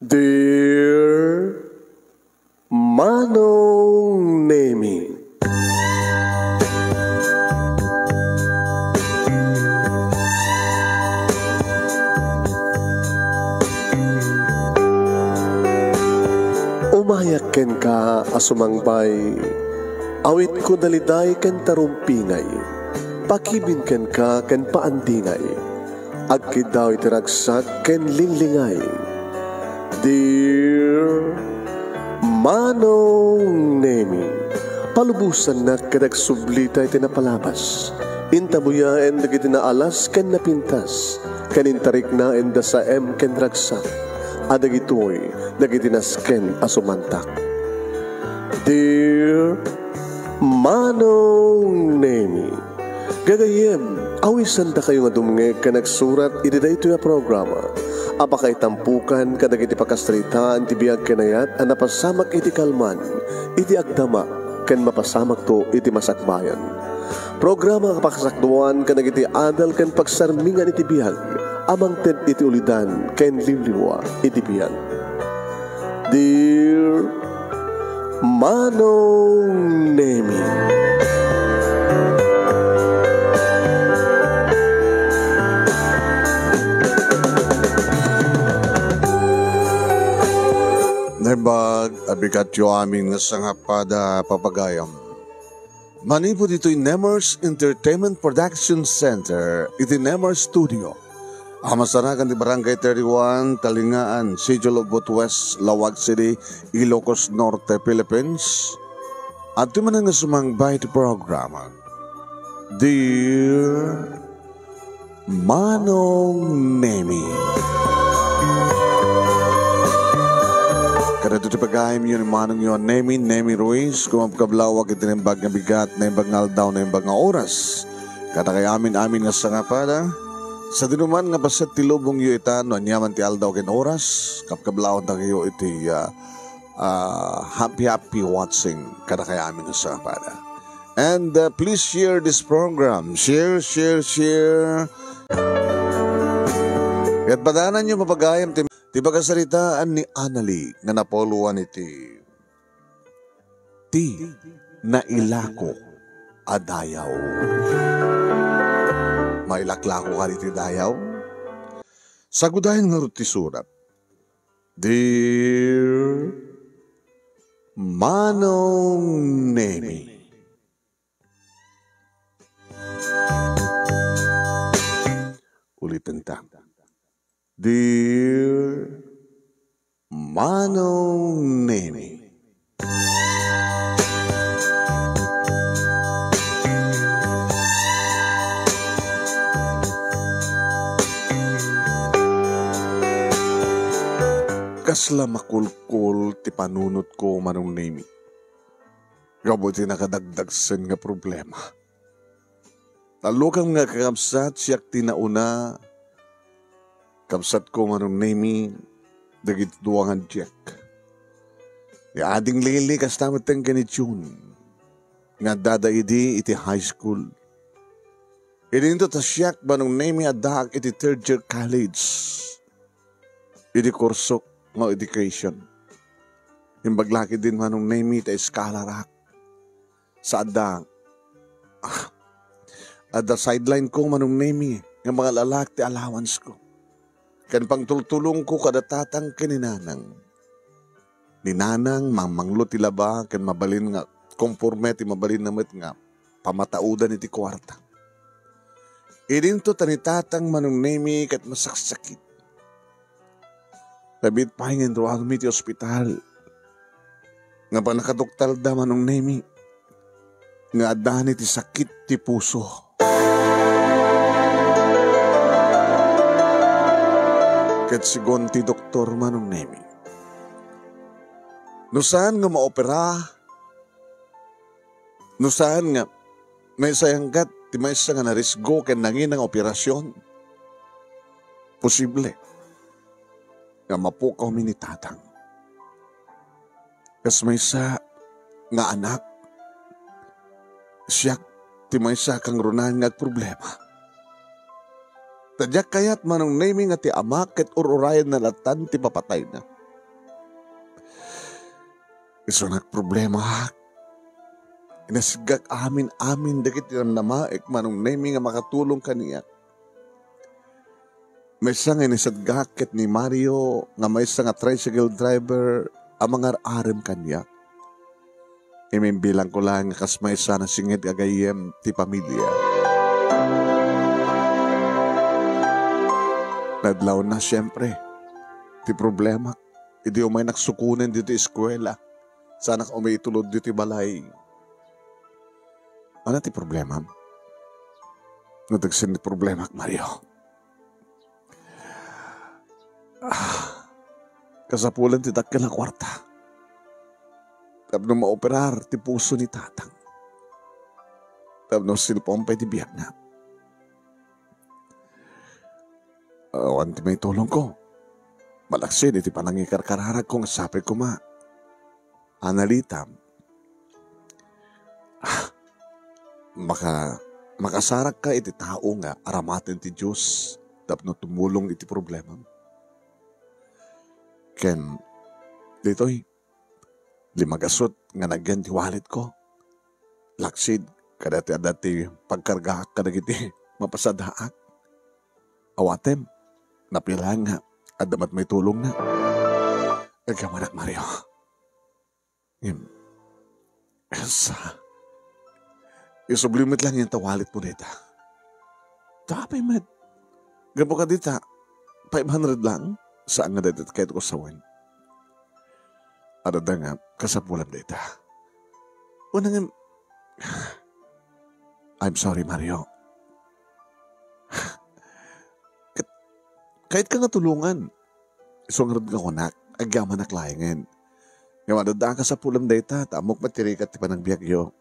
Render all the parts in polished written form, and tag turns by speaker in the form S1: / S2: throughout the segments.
S1: Dear Manong Nemi, umayak ken ka asumangbay, awit ko daliday ken tarumpingay, pakibin ken ka ken paandingay, agkid daw itiragsak ken linlingay. Dear Manong Nemi, palubusan na kadag sublita iti napalabas, intabuya en dagiti naalas ken napintas, kanintarik na en sa ken ragsak, adagitoy dagiti nasken asumantak. Dear Manong Nemi, gagayem, awisan da kayo nga dumngeg ka nagsurat iti daytoy a programa. Apakay tampukan kadag iti pakastrita ti biyag kanayat a napasamak iti kalman, iti agdama, ken mapasamak to iti masakbayan. Programa kapakasakduan kadag iti adal ken pagsarmingan iti biyag, amang ted iti ulidan ken limliwa iti biyag. Dear Manong Nemi,
S2: Naibag, abigat yo aming nasangapada papagayam. Manipod ito'y Nemers Entertainment Production Center, iti Nemers Studio. Amasarakan di Barangay 31, Talingaan, City of West, Lawag City, Ilocos Norte, Philippines. At tumanan nga sumangbay iti programa. Dear Manong Nemi, kada ito pagayam yun manong yun Nemi Ruiz, kumapkablawag itinimbag nga bigat na imbag nga aldaw na imbag nga oras. Kada kay amin nga sangapada, sa dinuman nga baset ti lubong yu itan, anyaman ti aldaw ken oras, kapkablawag na kayo iti happy watching kada kay amin nga sangapada. And please share this program. Share. At padanan nyo mapagayam ti pagkasaritaan ni Annalie nga napoluan iti ti nailako a dayaw. Mailaklako ka iti dayaw? Sagudahin nga iti surat. Dear Manong Nemi, ulitin ta. Dear Manong Nemi, kasla makulkul ti panunot ko Manong Nemi. Gabuti nakadagdagsen nga problema. Talukang nga kakabsat siyak tinauna, kapsat ko Manong Nemi, dagit duwangan Jack. Ya ading lili kastamatang ganityon, nga dadaidi iti high school. Idinto ta siyak Manong Nemi adak iti third year college. Iti kursok nga education. Imbaglaki din Manong Nemi iti eskalarak. Sa adang, ada sideline ko Manong Nemi, nga mga lalak ti allowance ko. Kan pangtultulong ko kada tatang kininanang. Ninanang mamanglo ti laba kan mabalin nga konforme ti mabalin namet nga pamataudan iti kwarta. Idinto tani tatang Manong Nemi kat masaksakit. Labit pahingin ruang mi ti ospital. Nga pa nakadoktal da Manong Nemi. Nga adani ti sakit ti puso. Ket sigon ti doktor Manong Nemi. No saan nga maopera, no saan nga may sayanggat ti may isa nga narisgo ken nangin ang operasyon. Posible nga mapukaw mi ni tatang. Kas may isa nga anak, siyak ti may isa kang runan nga problema. Tadyak kayat Manong Nemi nga ti ama ket ururayan na latan ti papatay na. Iso problema ha. Inasigag amin dagit tinamnamaik manong nemi nga makatulong kaniya. May isang inisadgakit ni Mario nga may isang tricycle driver ang mga arem kaniya. Imimbilang ko lang nga kas may isa na singit agayem ti pamilya. Nadlaw na siyempre. Ti problema. Idi umay naksukunan dito eskwela. Sana ka umaitulod dito balay. Ano ti problema? Natagsin ni problema, Mario. Kasapulan ti dakkel na kwarta. Tapno maoperar ti puso ni tatang. Tapno silpompay ti biyak na. Awan ti may tulong ko. Malaksin iti panangikarkararag kong sabi ko ma. Analitam. Makasarak ka iti tao nga aramaten ti Diyos tapno tumulong iti problema. Ken, dito'y limagasot nga nagyan ti wallet ko. Laksid, kadati pagkargahak kadagiti mapasadaak. Awatem, napilang nga at damat may tulong na. Agamanak Mario. Isublimit lang yung tawalit mo dita. Tapay med. Gapo ka dita, 500 lang. Saan nga dito kahit ko sawan. Ada nga, kasapulan dita. Unang I'm sorry, Mario. Kahit ka natulungan, isungrad ka kunak, agyaman na klayangan. Nga madadaan ka sa pulam data, tamok matirikat ti panang biyagyo.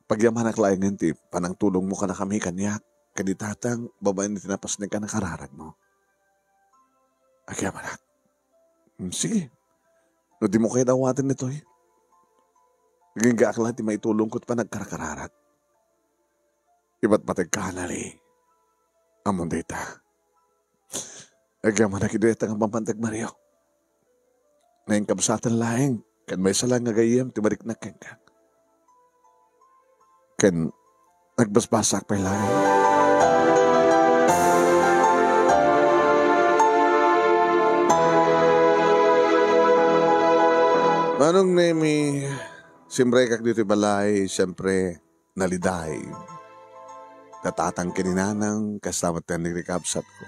S2: Pagyaman na klayangan ti, panang tulong mo ka na kami kanyak, kaditatang babae ni tinapas na ka na kararag mo. Agyaman na. Sige. No di mo kayo dawatin nito eh. Naging gaakla ti may tulong ko't pa nagkarakararat. Iba't patag kanali. Amon data. Agyaman na kideta nga pampantag Mario. Ngayon kabsatan laing, kan may salang nga gayam, tibarik na kengkang. Kan nagbasbasak pa lang. Manong nemi, siyempre kak dito balay, siyempre naliday. Natatang kininanang kasama tayo nagrekapsat ko.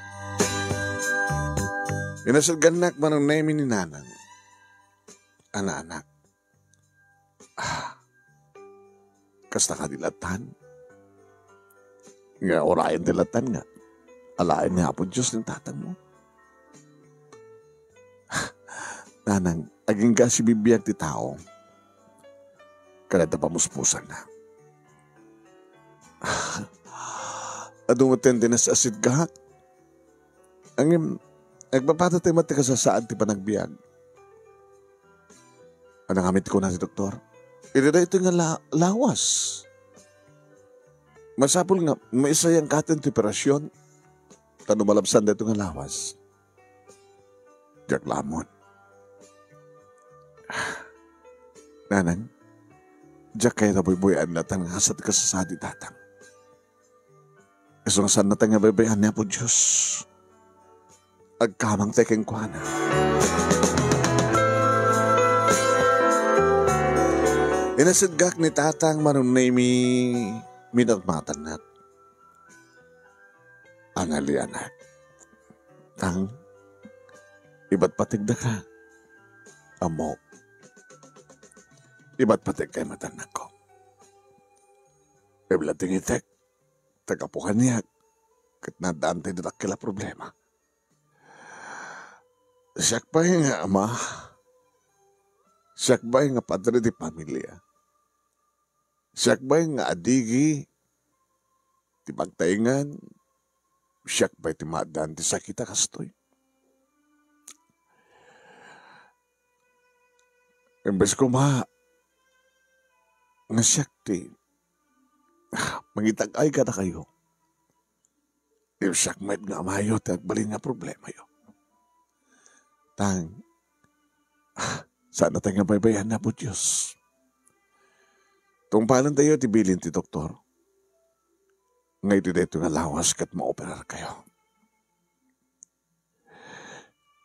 S2: Inasadganak manong nemi ni nanang. Anak-anak. Kasta ka dilatan. Nga orayan dilatan nga. Alain nga po Diyos ng tatang mo. Nanang, aging ka si bibiyag ti tao. Kalata pamuspusan na. Adungutin din na sa asid gahak. Ang nagpapatatay mati ka sa saan ti panagbiag. Anang amit ko na si doktor. Ito na ito nga lawas. Masapol nga, may isa yung katin ti operasyon. Tano malabsan na ito nga lawas. Diyak lamon. Nanang, diyak kayo na boy-boyan na tang hasat ka sa sadi tatang. Isang saan na tang nga baybayan niya po Diyos. Agkamang tekeng kwa na. Inasidgak ni tatang manunay minagmatan nat. Angali anak. Tang, iba't patigda ka. Amo. Iba't patig kay matanak ko. Ibla tingitek. Tagapukan niya. Kat nadaan tayo dadak kila problema. Siyak pa nga ama. Siyak ba nga padre di pamilya? Siyak ba nga adigi? Ti magtaingan? Siyak ba ti madan ti sakita kastoy? Imbes ko nga siyak ti mangitag-ay ka na kayo. If siyak may nga mayo ti agbalin nga problema yo. Tang, Sana tayo nga baybayan na po, Diyos. Tungpalan tayo, tibilin ti doktor. Ngayon dito nga lawas kat maoperar kayo.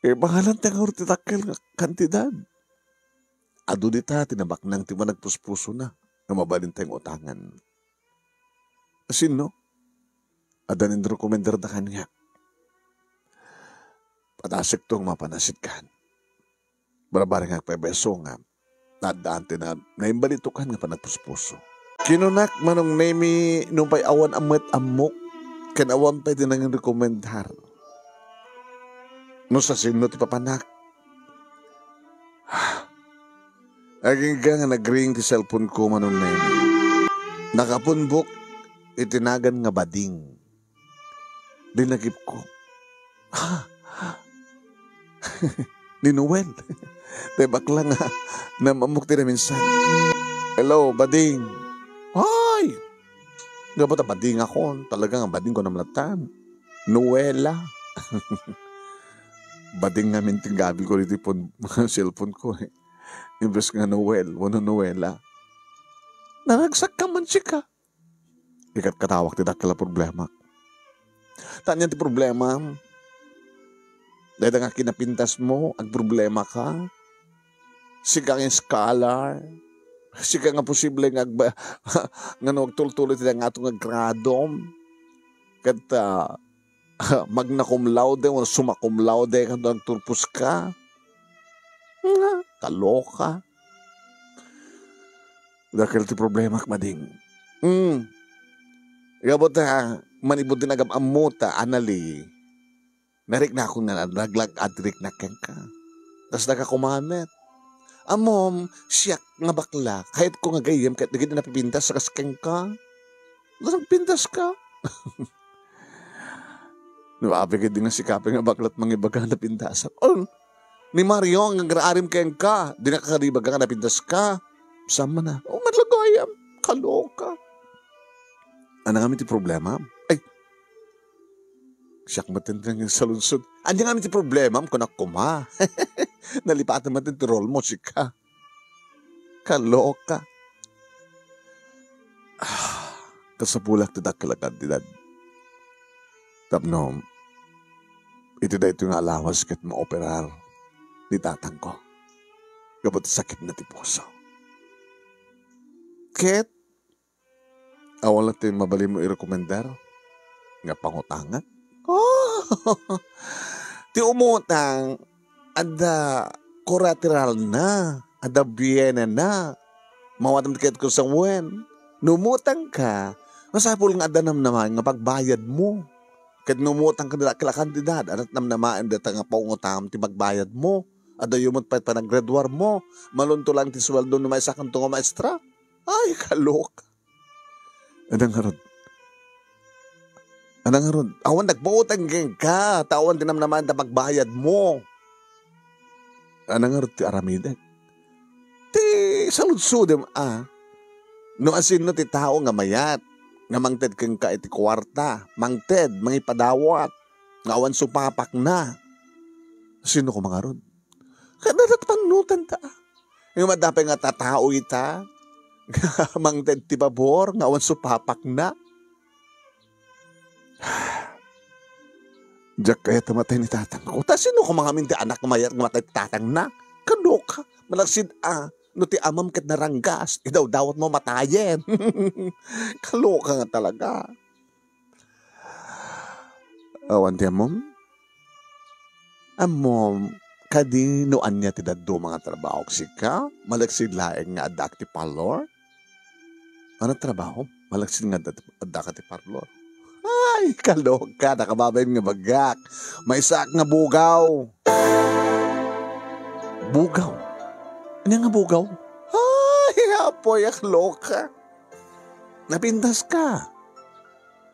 S2: Pangalan tayo nga titakil nga kantidad. Ado dita, tinabak nang ti managpuspuso na mabalin tayong utangan. Asin, no? Adanin rekomendar da kanya. Patasik tong mapanasit kan. Barabara nga pebeso nga. Nadaan na naimbalitukan nga panagpuspuso. Kinunak manong nemi nung pa'y awan amat amok. Kanawan pa'y dinang rekomendar. No sa sino ti papanak. Aging nga nag-ring ti cellphone ko manong nemi. Nakapunbok itinagan nga bading. Dinagip ko. Ni Noel. Tebak lang nga na mamukti na minsan. Hello, bading. Hoy! Nga ba bading ako? Talagang bading ko na malatan. Noela. Bading nga minting gabi ko rito yung cellphone ko eh. Imbes nga Noel, wano Noela. Naragsak ka man siya ka. Ikat katawak ti dakila problema. Tanya ti problema. Dahil nga kinapintas mo, ang problema ka. Sika nga scholar. Sika nga posible nga nga nagtultuloy ti nga itong gradom. Kata magna cum laude o summa cum laude ka nagturpos ka. Kaloka. Dahil ti problema mading. Gabot na manibod din agam amuta anali. Narik na ako nga naglag adrik na ken ka. Tas nakakumamet. Amom, siyak nga bakla. Kahit ko nga gayem, kahit naging napipintas sa kaskeng ka. Nagpintas ka. Nababigay din nga sikapin nga baklat mga ibaga napintasan. Oh, ni Mario, ang graarim ken ka. Di nakakaribaga nga napintas ka. Sama na. Oh, matlagayam. Kaloka. Ano nga ti problema? Ay, siyak matindang yung salunsod. Ano nga ti problema? Kunak kuma. Nalipatan mo din ti role mo, sika. Kaloka. Kasapulak ti dakilagad, didad. Tapno, ito da ito yung alawas kat ma-operar ni tatang ko. Kapag sakit na ti puso. Ket, awal natin mabali mo i-rekomendar nga pangutangan. Oh, ti umutang, ada collateral na, ada biyena na, mawatam tiket ko sa wen, numutang ka, masapul nga ada namnaman nga pagbayad mo. Kahit numutang ka nila kila kandidad, anat namnaman data nga paungutang ti magbayad mo, ada yumot pa panaggraduar mo, malunto lang ti sweldo na may sakang tunga maestra. Ay, kalok. Anang harod? Anang harod? Awan nagpautang ka, tawan tinamnaman na magbayad mo. Anang harod ti aramidag? Ti saludsudem no asin no ti tao nga mayat, nga mangted kang ka iti kwarta, mangted, mangipadawat, nga awan supapak na. Sino ko mga rod? Kanadat pangnutan ta. Yung madapay nga tatao ita, mangted ti babor, nga awan supapak na. Diyak kaya tamatay ni tatang ko. Ta sino ko mga minti anak mayat nga matay tatang na? Kano ka? Malaksid no ti amam ket naranggas. Idaw dawat mo matayen. Kaloka nga talaga. Awan ti amom? Amom, kadinoan niya ti daddo mga trabaho. Sika, malaksid laeng nga adak ti parlor. Ano trabaho? Malaksid nga adak ti parlor. Ay, kaloka, nakababay nga bagak. May sak nga bugaw. Bugaw? Ano nga bugaw? Ay, apoy, kaloka. Napintas ka.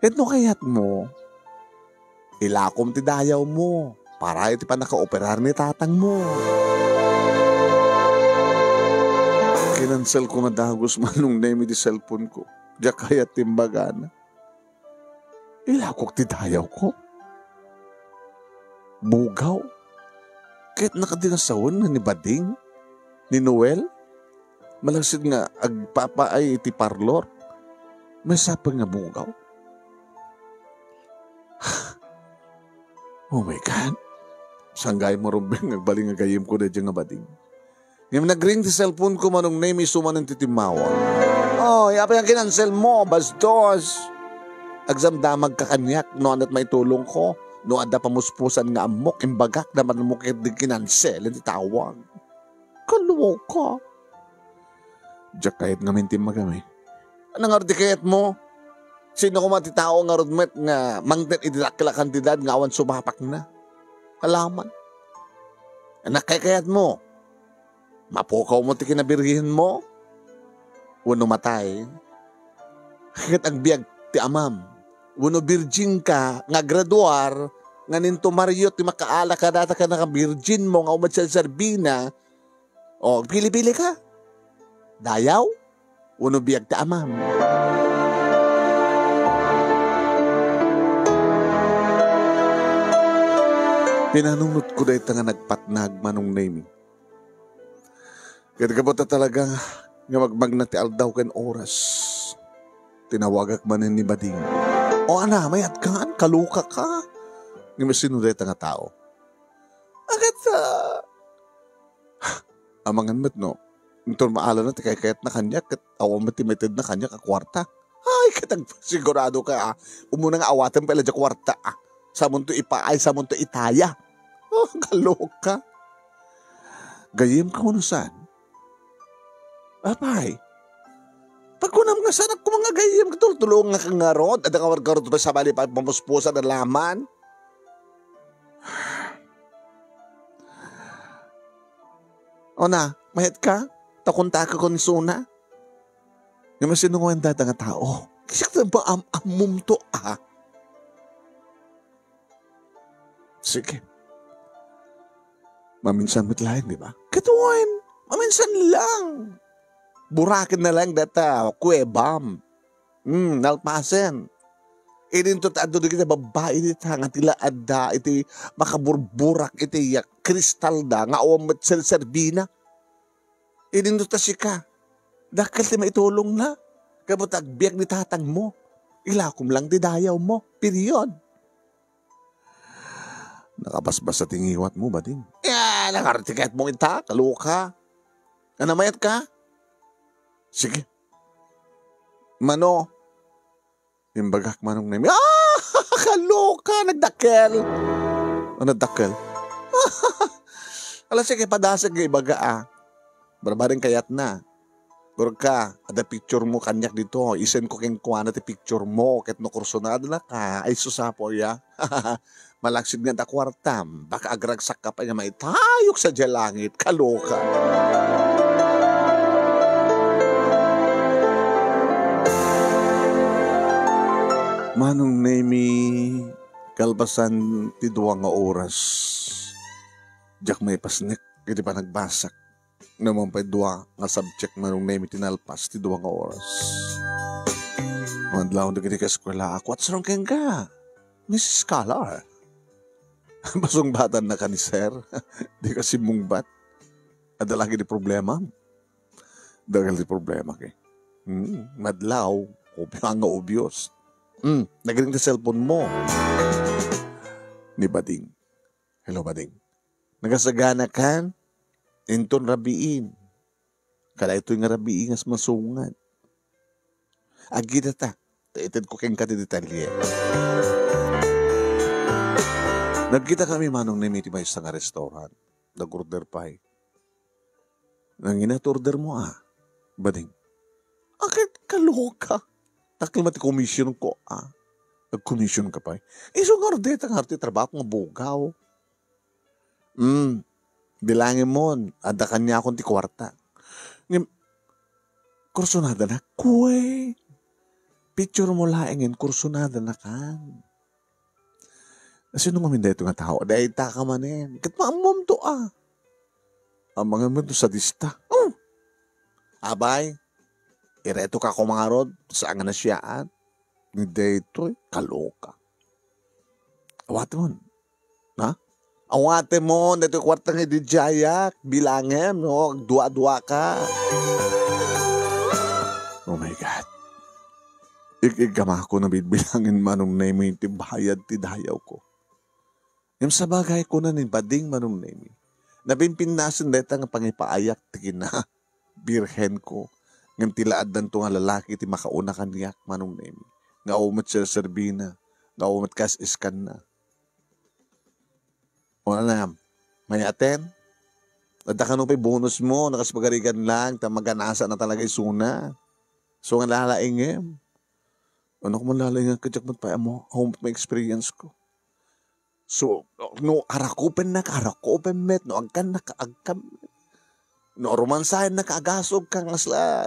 S2: Etno kayat mo? Ilakom ti dayaw mo. Para iti pa naka-operar ni tatang mo. Kinansel ko nga dagos manong name di cellphone ko. Diyak kayat timbagana. Ilakok ti dayaw ko. Bugaw. Kahit nakadinasawon na ni Bading. Ni Noel? Malagsid nga agpapaay iti parlor. May sapang nga bugaw. Oh my God. Sanggay mo rumbeng agbaling nga gayim ko na dyan nga bading. Ngayon nag-ring ti cellphone ko manong name isuman ng titimawon. Oh, yapa yung kinansel mo, bastos. Agsamdamag kakanyak, no anat may tulong ko. No ada pamuspusan nga amok, imbagak naman mo kaya di kinansel, hindi tawag. Kaluwa ka. Diyak kahit nga mintim magami. Anong artikayat mo? Sino ko matitao nga rodmet nga mangdet idilakila kantidad nga awan sumapak na? Kalaman. Anak kayat mo. Mapukaw mo ti kinabirgihin mo. Wano matay. Kahit ang biyag ti amam. Wano virgin ka nga graduar nga ninto Mario ti makaala ka data ka naka virgin mo nga umad sa Sarbina. O pili-pili ka. Dayaw, uno biyag ta amam. Pinanunod ko dahi nga nagpatnag manong name. Kaya kabota talaga nga magmagnati aldaw ken oras. Tinawagak manin ni Bading. O ana, mayat ka, kaluka ka. Nga masinuday nga tao. Agad amangan met no. Ito maala na, kayat na kanya, kat awang matimitid na kanya kakwarta. Ay, katang sigurado ka, umunang awatan pala dya kwarta. Sa munto ipaay, sa munto itaya. Oh, kaloka. Gayim ka mo saan? Apay, pagkunam nga sana ko mga gayim, tulong nga kang ngarod, at ang awargarod pa sa bali pa pamuspusa na laman. O na, mahit ka? Takunta ka ko ni Suna. Yung masinunguan data nga tao. Kasi ba amum to Sige. Maminsan matlayan, di ba? Katuin. Maminsan lang. Burakin na lang data. Kuwebam. Nalpasen. Idin to taado di kita babae dita nga tila adda iti makaburburak iti kristal da nga awam at Sarbina. Idin to ta sika. Dakal ti maitulong na. Kabot agbiyak ni tatang mo. Ilakom lang ti dayaw mo. Period. Nakabasbas sa tingiwat mo ba din? Nakartiket mo ita. Kaluka. Anamayat ka? Sige. Mano. Imbagak manong name. Kaluka. Nagdakel. Nagdakel. Alam sige, padasag nga ibaga Barbaring kayat na. Gurog ka, ada picture mo kanyak dito. Isen ko keng kuha na ti picture mo. Ket no kursunado na ka. Ay susapo ya. Malaksid nga da kwartam. Baka agragsak ka pa nga maitayok sa jalangit. Kaloka. Manong nemi kalbasan ti duwa nga oras. Diyak may pasnek. Kaya pa nagbasak. Naman pa dua nga subject manong name tinalpas ti duwa nga oras. Madlaw na gini ka eskwela ako. What's wrong keng ka? Mrs. Scholar. Basong batan na ka ni sir. Di kasi mungbat. Ada lagi di problema. Dagal di problema kay. Madlaw. Nga obvious. Nagaling ti cellphone mo. Ni Bading. Hello Bading. Nagasagana kan? Inton rabiin. Kala ito'y nga rabiin as masungan. Agita ta. Taitid ko keng kati detalye. Nagkita kami manong nimiti ba sa nga restaurant. Nag-order pa Nang inat-order mo Bading. Akit kaloka. Takil mati commission ko Nag-commission ka pa Isong order ang harti trabaho nga bugaw. Bilangin mo, ada kanya akong ti kwarta. Kursunada na, kuwe. Picture mo laingin, kursunada na kan. Sino maminda ito nga tao? Dahil taka manin. Kat maamom to Ang mga mo to sadista. Abay, ireto ka kumarod, saan nga na siyaan. Hindi ito, kaloka. Awat mo. Awate mo, dito kwartang idijayak, bilangin, no? Dua-dua ka. Oh my God. Ikigama ko na bilangin manong nemi, tibahayad tidayaw ko. Yung sa bagay ko na ni bading manong nemi. Nabimpinasin deta nga pangipaayak, tigin na, birhen ko. Ngam tilaad dan to nga lalaki, ti makauna kaniyak manong nemi. Nga umat sir serbina, nga umat kas iskan na. Wala na, may aten. Nada ka nung bonus mo, nakaspagarigan lang, tamaganasa na talaga isuna. So nga lalaingim. Ano ko man lalaingim, kadyak mat pa mo, home may experience ko. So, no, arakupen met, no, agkan nakaagkam. No, romansahin na kaagasog kang asla,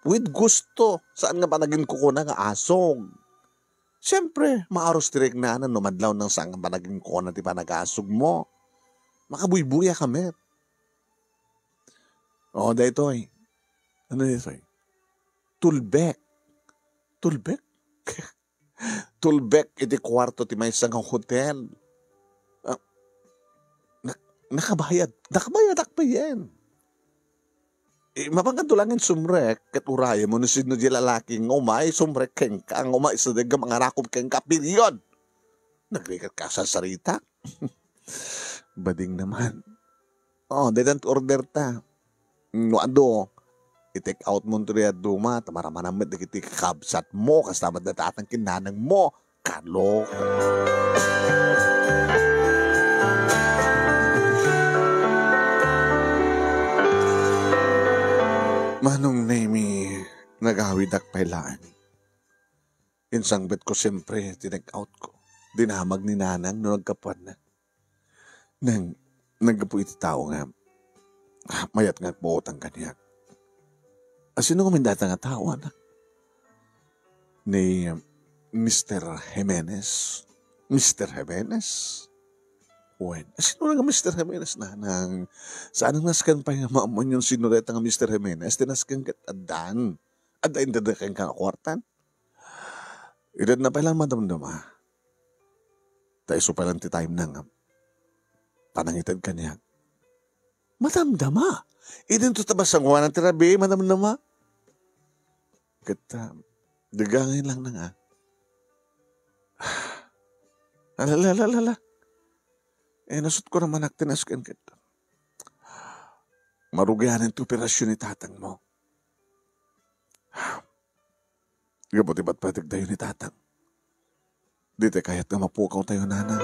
S2: with gusto. Saan nga ba naging kuko na nga asog? Siyempre, maaros direk na no, madlaw ng saan nga ba naging kuko na ti pa nag-asog mo. Makabuybuya kami. O, dahito eh. Ano dito eh? Tulbek. Tulbek? Tulbek, iti kwarto ti may isang hotel. Nakabayad akbayan. Mapagkatulangin sumrek, kat uraya mo na sino di lalaking umay, sumrek keng ka, ang umay sa daga mga rakop keng ka, period. Naglikat ka sa sarita. Bading naman. Oh, didn't order ta. No, ado, i-take out mo ito rin at duma, tamaramanamit, nagiti kakabsat mo, kastamad na tatang kinanang mo, kalok. Manong nemi, nagawid ak pailaan. Insangbet ko siyempre, tinag-out ko. Dinamag ni nanang no nagkapuan na. Nang nagkapu iti tao nga, mayat nga po utang kaniyak. Sino kumindata nga tao na? Ni Mr. Jimenez. Mr. Jimenez? When? Sino nga Mr. Jimenez na? Saan ang naskan pa yung maamon yung sinureta nga Mr. Jimenez? Tinaskan kat adan. Adain dadakan ka kwartan. Idad na pailan madamdama. Tayo so pailan ti time na nga. Panangitad ka niya. Madamdama. Idin to tabas ang wanan tirabi, madamdama. Kata, dagangin lang na nga. Alalala. Nasut ko naman tinaskan kita. Marugianin ito operasyon ni tatang mo. Gabuti ba't patig tayo ni tatang? Dito kaya't nga mapukaw tayo nanang.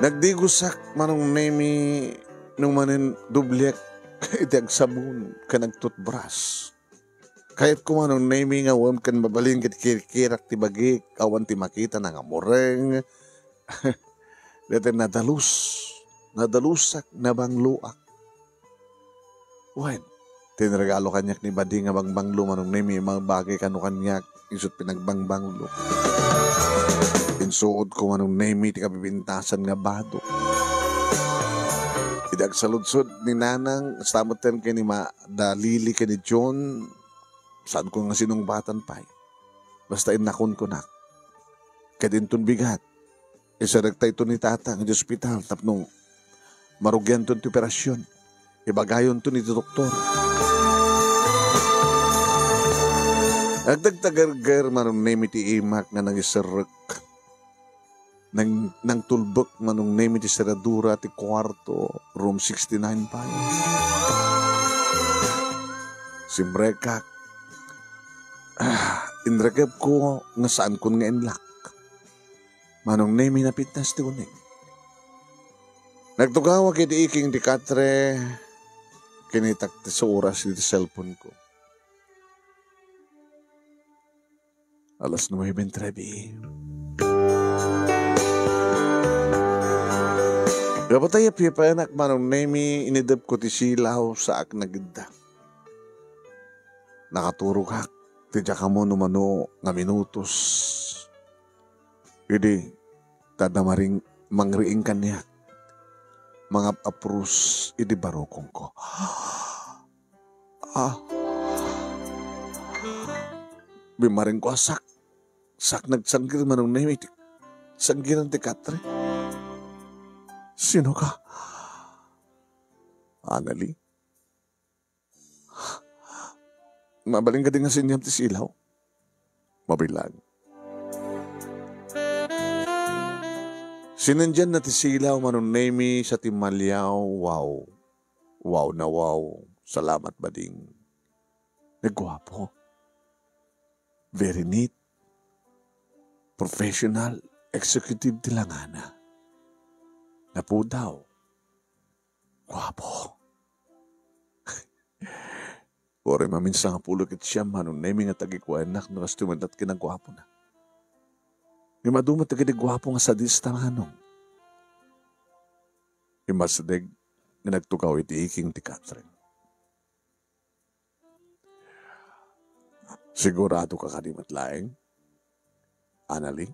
S2: Nagdigusak manong nemi nung manin dublek itag sabon ka nagtutbras. Kahit kumanong nemi nga wam kan babaling kit kirak ti bagik awan ti makita na nga moreng. Dito nadalusak na bangluak. Wen, tinregalo kanyak ni Bading nga bangbanglo manong nemi mga bagay kano kanyak isut pinagbangbanglo. Insuod ko manong nemi ti kapipintasan nga bado. Idag saludsod ni nanang stamoten kay ni dalili kay ni John. Saan ko nga sinong batan pa'y. Basta inakon ko na. Kadintun bigat. Isaragtay ito ni tata ng hospital. Tapnong marugyan ito ti operasyon. Ibagayon ito ni doktor. Agdagtagargar manong nemi ti imak nga nangisarag. Nang tulbok manong nemi ti seradura ti kwarto. Room 69 pa. Simbrekak. Inragab ko nga saan kun nga inlak. Manong nemi napitnas ti uning. Nagtugawa kiti iking di katre. Kinitak ti sa oras di cellphone ko. Alas 9:30. Gapatay anak manong nemi inidap ko ti silaw sa ak nagida. Nakaturog hak. Tidya ka mo numano nga minutos. Hindi, tadamaring mangriing kanya. Mga aprus, idi barokong ko. Bimaring ko asak. Sak nagsanggir manong nemi. Sanggiran ti Katre. Sino ka? Anali? Mabaling ka din nga sinyam ti silaw. Mabilang. Sinandyan na ti silaw manong nemi sa timalyaw. Wow. Wow na wow. Salamat bading. Nagwapo. Very neat. Professional. Executive tilangana. Napo daw. Gwapo. Ore maminsan nga pulukit siya manong nemi nga tagikwanak na kastumantat kinagwapo na. Yung madumat na kinagwapo nga sadista manong. Yung masadig na nagtugaw iti iking ti Catherine. Sigurado ka kanimat laeng? Anali?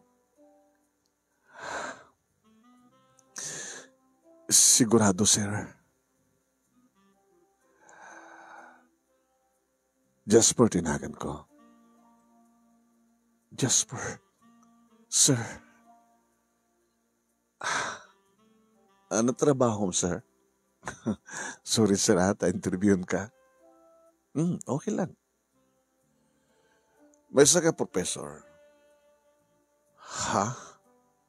S2: Sigurado, sir. Jasper tinagan ko. Jasper. Sir. Ano trabaho mo, sir? Sorry, sir, interviewin ka. Okay lang. May isa ka, professor. Ha?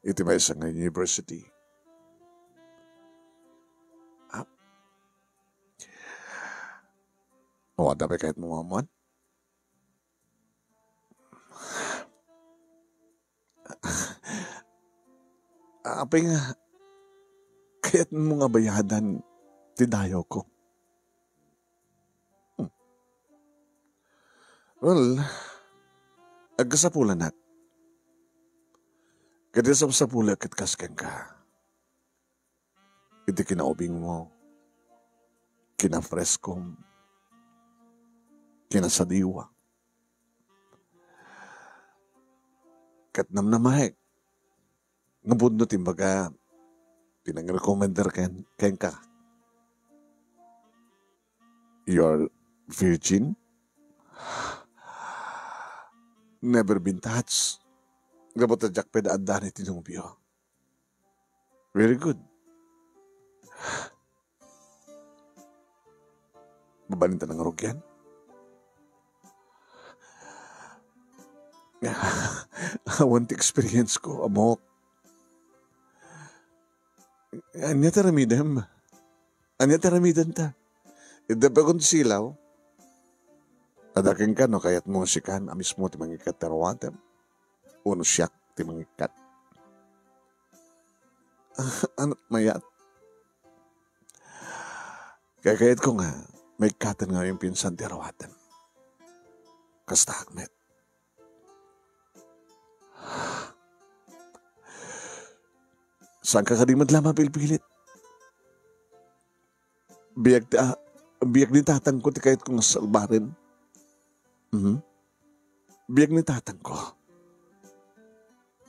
S2: Iti may isa nga university. O, dapat kahit mumamuan? Apay nga, kaya't mga bayadan, tidayo ko. Well, agkasapulan nat. Kaya sa pula kit kasken ka. Iti kinaubing mo, kinafreskom, kinasadiwa. Kat namnamahek. Ngabudno timbaga, pinag-recommender ken ka. You're virgin? Never been touched. Gabot na jakped adan iti nungbiyo. Very good. Mabalinta ng rugyan? Awant experience ko, amok. Anya taramidam. Anya taramidan ta. Idapagod silaw. Adaking ka no kayat musikan amis mo ti mangikat tarawatem. Uno siyak ti mangikat. Anot mayat. Kayat ko nga may katan nga yung pinsan tarawatem. Kasta Ahmed. Saan ka kadimad lama pilpilit? Biyak ni tatang ko ti kahit kong salbarin. Biyak ni tatang ko.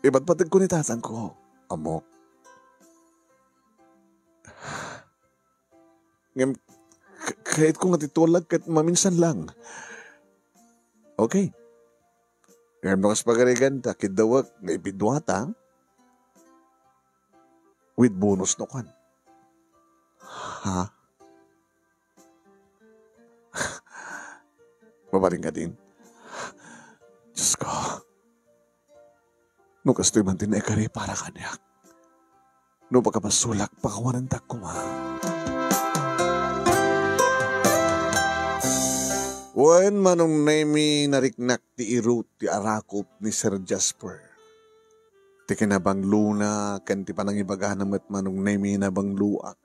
S2: Iba't patag ko ni tatang ko. Amok. Ngam, kahit kong natitulag kahit maminsan lang. Okay. Ngam nakas pagarigan ta, kidawag nga ibidwata with bonus no kan. Ha? Mabaling ka din. Diyos ko. No kastoy man din ekari para kanyak. No pagkapasulak pakawanan tak ko ma. Wen manong nemi nariknak ti irut ti arakop ni Sir Jasper. Ti kinabang luna kan ti panangibagahan met manong nemi na bang luak.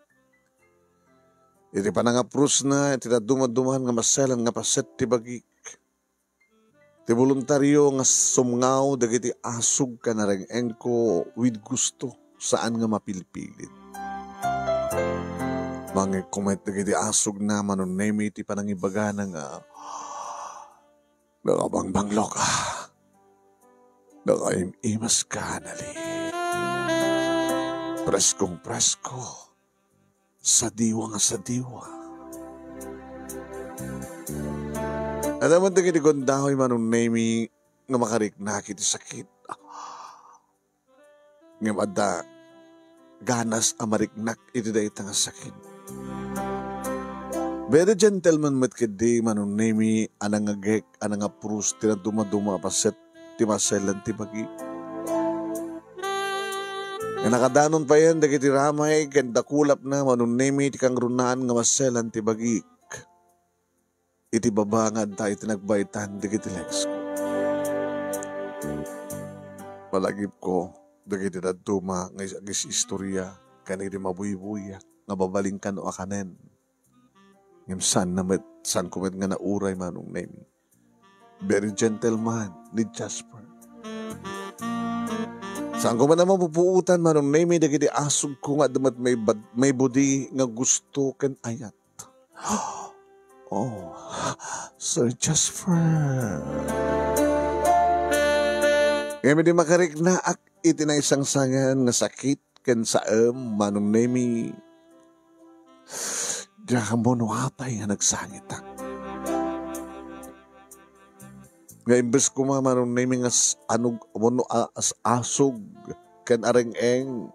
S2: Iti panangaprus na iti dumaduman nga maselan nga paset ti bagik. Ti voluntaryo nga sumngaw dagiti asog ka na engko with gusto saan nga mapilpilit. Mga kumet dagiti asog na manong nemi ti panangibagahan nga nakabangbanglo ka. Nakaimimas ka, nali. Preskong presko. Sadiwa nga sadiwa. At naman tingin ni Gondahoy manong nemi nga makariknak iti sakit. Ngem adda ganas amariknak iti dayta nga sakit. Very gentleman met kedi manunemi anang agek anang apurus tina dumaduma paset ti maselan ti bagi. Nga nakadanon pa yan dagiti ramay ken dakulap na manunemi ti kang runan nga maselan ti bagi. Iti babangad tayo tinagbaitan dagiti legs ko. Palagip ko dagiti daduma nga agis istorya kaniti mabuy-buyak nga babaling kan o akanen. Ngem san kumet nga nauray manong name. Very gentleman ni Jasper. Saan ko man naman pupuutan manong name dagiti asog ko nga damat may budi nga gusto ken ayat. Oh, Sir Jasper. Ngem di makariknaak iti na isang sangan nga sakit ken saem manong name. Diya ka mo nuapay nga nagsangit ang. Nga imbes ko mamanong naming as asog kan areng-eng.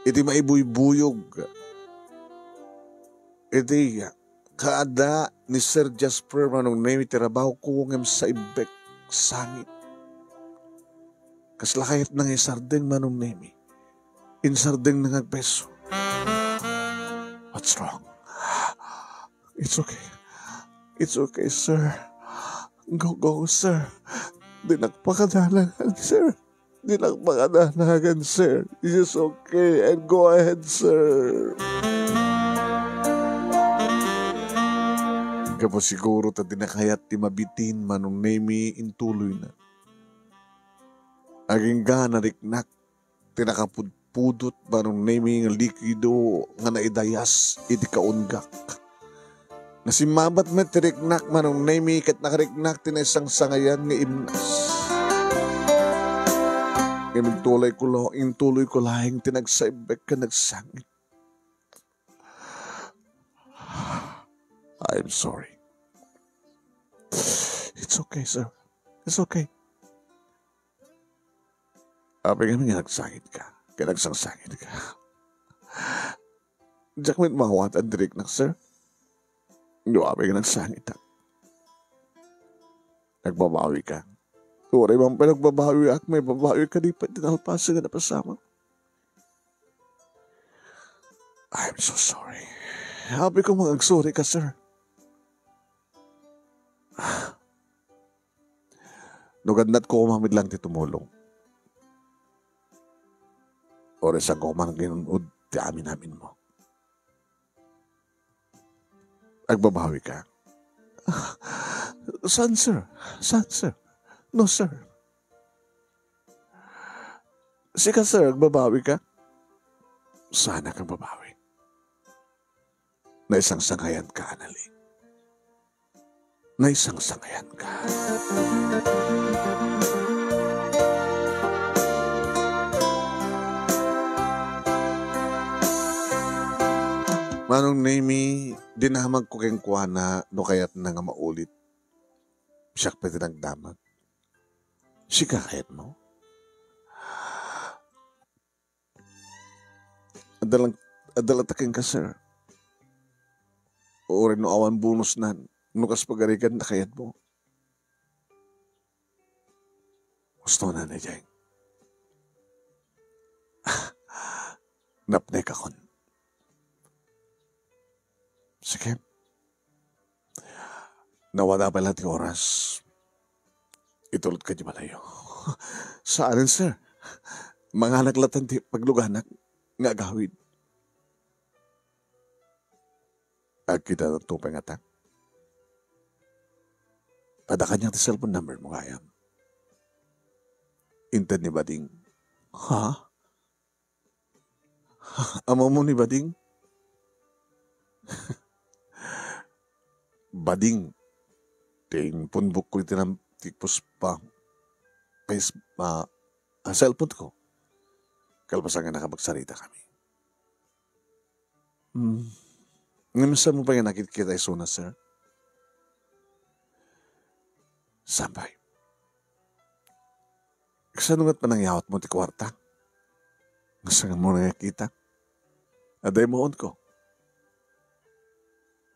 S2: Iti maibuyog. Iti kaada ni Sir Jasper manong naming tirabaho ko ngem sa ibek sangit. Kaslakayat nang isardeng manong naming. Insardeng nang agpeso. What's wrong? It's okay. It's okay, sir. Go, sir. Di nagpakadalagan, sir. Di nagpakadalagan, sir. This is okay. And go ahead, sir. Kapo siguro ta dinakayat ti mabitin manong nemi intuloy na. Aging gana riknak tinakapudpudot manong nemi ng likido nga naidayas iti kaungak. Nasimabat met riknak manong nemi kat nakariknak tinesang sangayan nga imnas. Intuloy ko lahing tinagsaibek ka nagsangit. I'm sorry. It's okay, sir. It's okay. Api kami nga nagsangit ka. Kaya nagsangsangit ka. Diyak may mawatan diriknak, sir. Hindi api ka nagsangit ka. Nagbabawi ka. Uray bang pinagbabawi at may babawi ka di pa tinalpasa ka na pasama. I'm so sorry. Happy ko mag-sorry ka, sir. Nugadnat ko kumamid lang ti tumulong. Oras ako man ginunod ti amin mo. Agbabawi ka. Saan, sir? Saan, sir? No, sir. Sika, sir, agbabawi ka? Sana kang babawi. Na isang sangayan ka, Anali. Na isang sangayan ka. Manong Nemi, dinamag ko keng kuwana no kayat na nga maulit. Siyak pa dinagdamag. Sika kayat mo? Adalatakin ka, sir. O rin no awan bonus na nukas pagarikan na kayat mo. Gusto na na dyan. Napnek akon. Sige. Nawala pala ti oras. Itulot ka di malayo. Saan, sir? Mga naglatan ti pagluganak nga gawid. At kita ng tupeng atak. Padakan niya ti cellphone number mo kayam. Inted ni Bading. Ha? Amo mo ni Bading? Bading. Ting punbuk ko itinam tikpos pa. Cellphone ko. Kalpasan nga nakapagsarita kami. Ngamisan mo pa yung nakikita isuna, sir? Sambay. Kasanungat panangyawat mo ti kwarta. Masangan mo nakikita. Aday moon ko.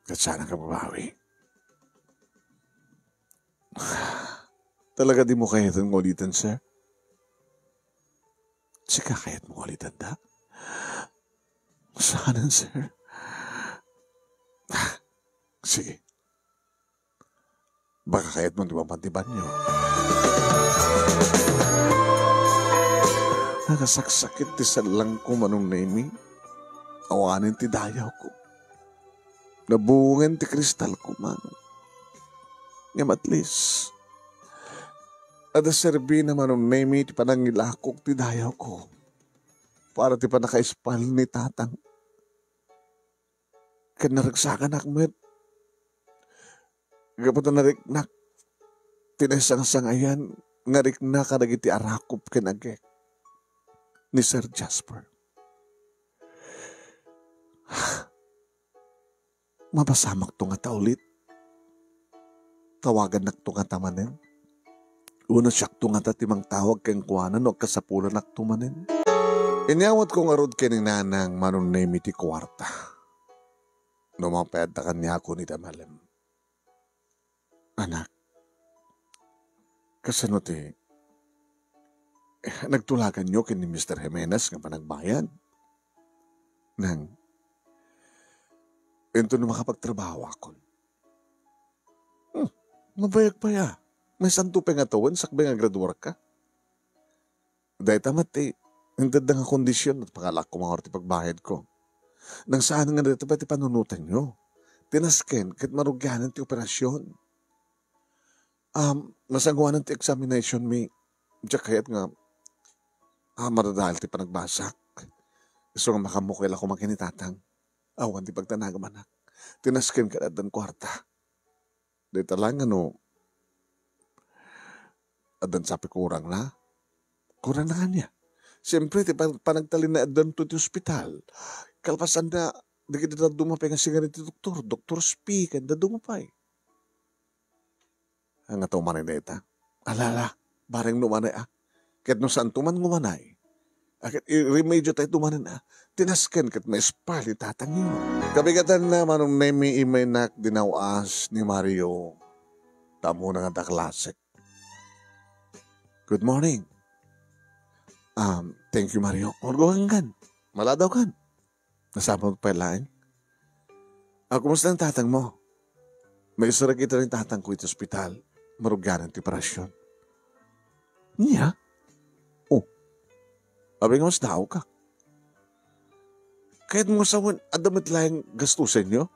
S2: Kat sana ka mabawi. Talaga di mo kaya itong ulitan, sir? Sika kaya't mo ulitan da? Saanan, sir? Sige. Baka kaya't mo di mapantiban nyo. Nakasaksakit ti salang ko manong naimi. Awanin ti dayaw ko. Nabungan ti kristal ko manong. Ngam at least. Ada serbi na manong naimi ti panangilakok ti dayaw ko. Para ti panakaispal ni tatang. Kanaragsakan akmet. Gapot na nariknak. Tinasang-sangayan. Narikna ka nagiti arakop kinagek. Ni Sir Jasper. Mabasamak to nga taulit. Tawagan nak to nga tamanen. Una siyak to nga tatimang tawag kang kuwanan o kasapulan nak tumanen. Inyawat kong arod kininanang manong name iti kwarta. Numapayad na kanya ako ni Tamalem. Anak, kasanot nagtulagan nyo kin ni Mr. Jimenez nga panagbayan. Nang, ito na makapagtrabaho ako. Mabayag pa ya. May santo pa nga taon, sakbay nga graduar ka. Dahil tamat hindi nga kondisyon at pangalak ko mga orti pagbayad ko. Nang saan nga dito pati panunutan nyo. Tinasken, kahit marugyanan ti operasyon. Masagawanan ti examination mi. Diyak kaya't nga, maradahal ti panagbasak. Gusto nga makamukil ako makinitatang. Awan ti pagtanagamanak. Tinasken ka na dan kwarta. Dito lang adan sapi kurang na. Kurang na kanya. Siyempre, panagtalin na adan to ti ospital. Kalpasan na, di kita na dumapay nga sigaret ti doktor. Doktor speak, and na dumapay. Ang ataw manay na ita. Alala, bareng numanay Kahit no saan tuman ngumanay. Kahit i-remedyo tayo tumanan tinasken kat may spali tatang yun. Kabigatan na manong nemi imay nak dinawas ni Mario. Tamo na nga daklasek. Good morning. Thank you, Mario. Orgohan kan. Maladaw kan. Nasama pa lain. Kumusta ang tatang mo? May isura kita rin tatang ko ito ospital. Marugyanan ti operasyon. Niya? Oh. Abi nga mas daw ka. Kahit mo sawan, adamit lang gastusin nyo.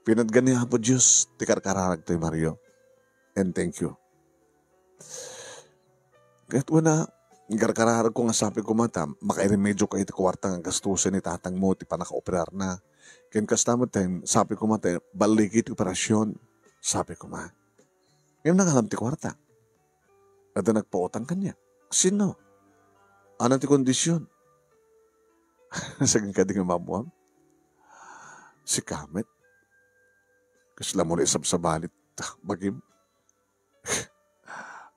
S2: Pinadganihan po Diyos. Tikar-kararag to Mario. And thank you. Kahit wala, gar-kararag ko nga sabi ko mata, makairemedyo ka iti kwarta nga gastusin ni tatang mo, ti panaka-operar na. Kaya kasama time, sabi ko mata, balik iti operasyon. Sabi ko ma. Ngayon nangalam ti kwarta. At nagpautang kanya. Sino? Ano ti kondisyon? Sagang ka di nga mamuam? Si Kamet. Kasla mo na isabsabalit. Bagim.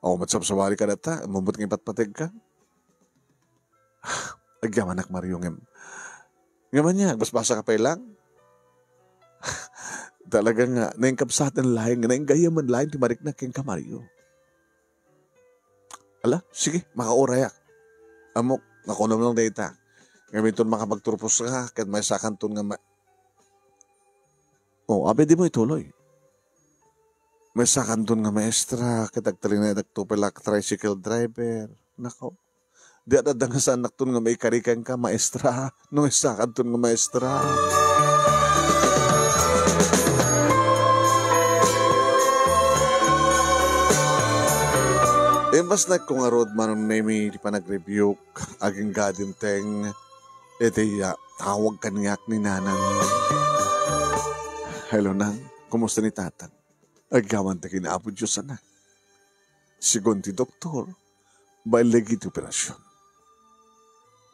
S2: O matsabsabali ka na ta. Mabot ng ipatpateg ka. Agyaman ak Mario ngem. Ngaman niya, basbasa ka pa ilang. Talaga nga, naingkapsatan laing, nainggayaman laing, timarik na king ka Mario. Ala, sige, makaurayak. Amok, nakunom lang data. Ngayon ito makapagturpos ka, kahit may sakanton nga abe di mo ituloy. May sakanton nga maestra, katagtali na nagtupilak tricycle driver. Nako. Di at nga sa anak nga may karikan ka, maestra. No, sakanton nga maestra. Imbas na kung arod manong nemi di pa nag-review aging gadinteng tawag kanyak ni nanang. Hello nang, kumusta ni tatang? Agawan ta kinaapo Diyos anak. Sigon ti doktor, bailagi ti operasyon.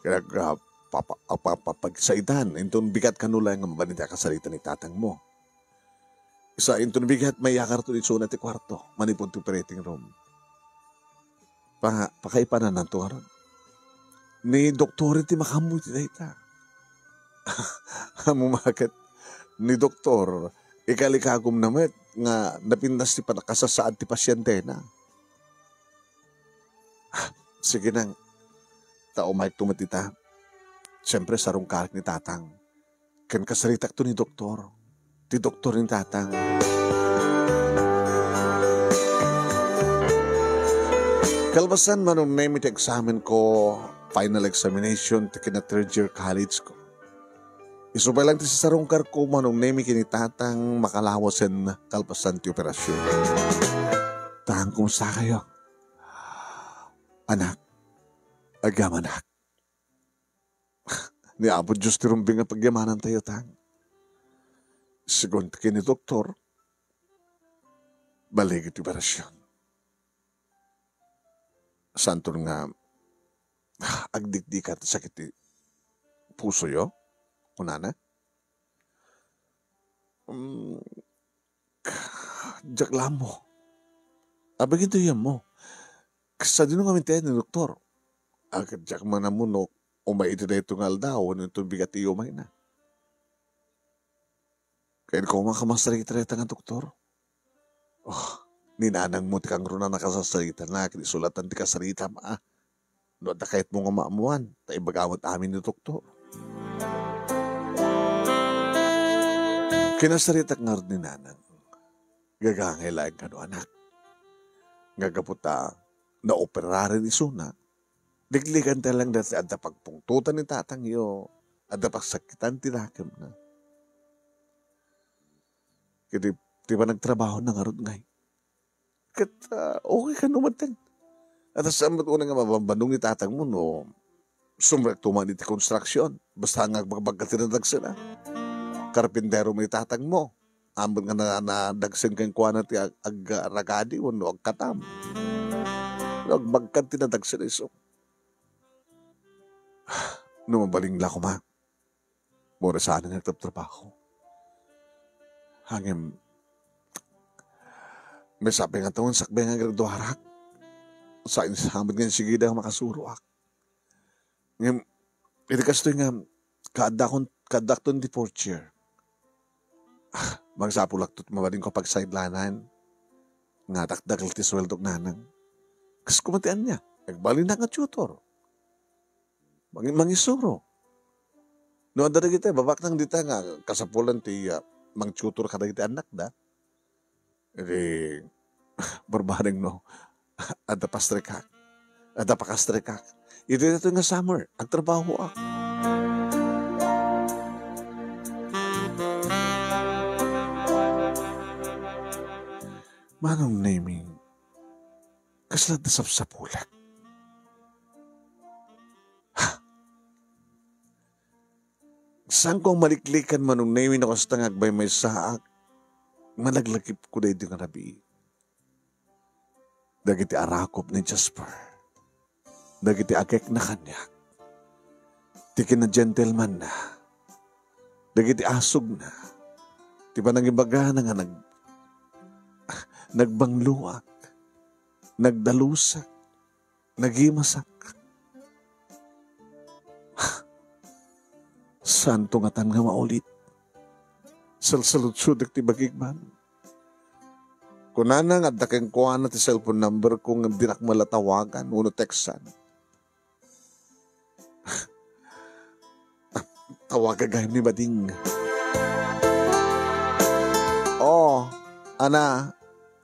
S2: Kaya papapagsaitan, intong bigat kanula nga mabanita kasalita ni tatang mo. Isa intong bigat may yakar to ni Suna ti kwarto, manipon ti operating room. Pakaipanan na to aron. Ni doktor ti makamuti na ita. Mumakit ni doktor, ikalikagom naman nga napindas ti panakasasaad ti pasyente na. Sige nang, tao may tumatita. Siyempre sarong karik ni tatang. Ken kasaritak to ni doktor. Ti doktor ni tatang. Kalbasan manong name iti examen ko, final examination ti kina third year college ko. Isubay lang ti sa sarong ko manong name kini tatang makalawasan kalbasan ti operasyon. Tang, kumusta kayo? Anak, agam anak. Niabot Diyos ti rumbing nga pagyamanan tayo tang. Sigon ti kini doktor, baligid ti operasyon. Santo nga agdikdikat sakit ti puso yo, kunana. Jaklam mo. Abag ito yan mo. Sa din nga mintayan ni doktor. Agad jak man na mo no, umay ito na itong aldaw, ano itong bigat iyo may na. Kaya ko makamasarita-rita nga doktor. Oh, ninanang mo ti kang runa nakasasarita na, kinisulatan ti kasarita ma. No, da kahit mo nga maamuan, ta ibagawat amin ni doktor. Kinasarita nga rin ni nanang, gagangay lang ka no anak. Gagaputa, na operare ni Suna, ligligan talang dati at pagpungtutan ni tatang iyo, at pagsakitan tinakim na. Kaya di ba nagtrabaho na nga rin ngay? Kaya okay ka numatang. At sa amat una nga mabambandong ni tatang mo, no, sumrektuman iti construction, basta nga magpagkatinadag sila. Karpintero mo ni tatang mo, ambot nga nadagsin kang kuha na ti ag-ragadi, no, ag-katam. Nagbagkan tinadag sila iso. Numabaling la ko ma. Mura sana nagtatrabaho. Hangim, may sabi nga taon, sakbay nga graduarak. Sa insamad nga sige daw makasuruak. Ngayon, iti kastoy nga, kadakton di fourth year. Magsapulak to't mabaling ko pag sidelanan. Nga takdakil ti sweldok nanang. Kasi kumatian niya, nagbali na nga tutor. Mangisuro. No, ang dada kita, babak nang dita nga, kasapulan ti mang tutor kada kita anak da. Edi, barbaring no, ada pastrekak, ada pakastrekak. Ito nga summer, ang trabaho ako. Manong naming, kaslat na sapsapulat. Saan kong maliklikan manong namin ako sa tangag bay may saak, malaglakip ko na ito nga rabi. Dagiti arakop ni Jasper. Dagiti agek na kanyak. Tiki na gentleman na. Dagiti asog na. Di ba nangibaga na nga nagbangluak, nagdalusak, nagimasak. Santo nga tan nga maulit. Salsalutsud ti bagigman. Kunana nga dakeng kuha na ti cellphone number kung dinak malatawagan, uno textan. Tawagagay ni Bading. Oh, ana,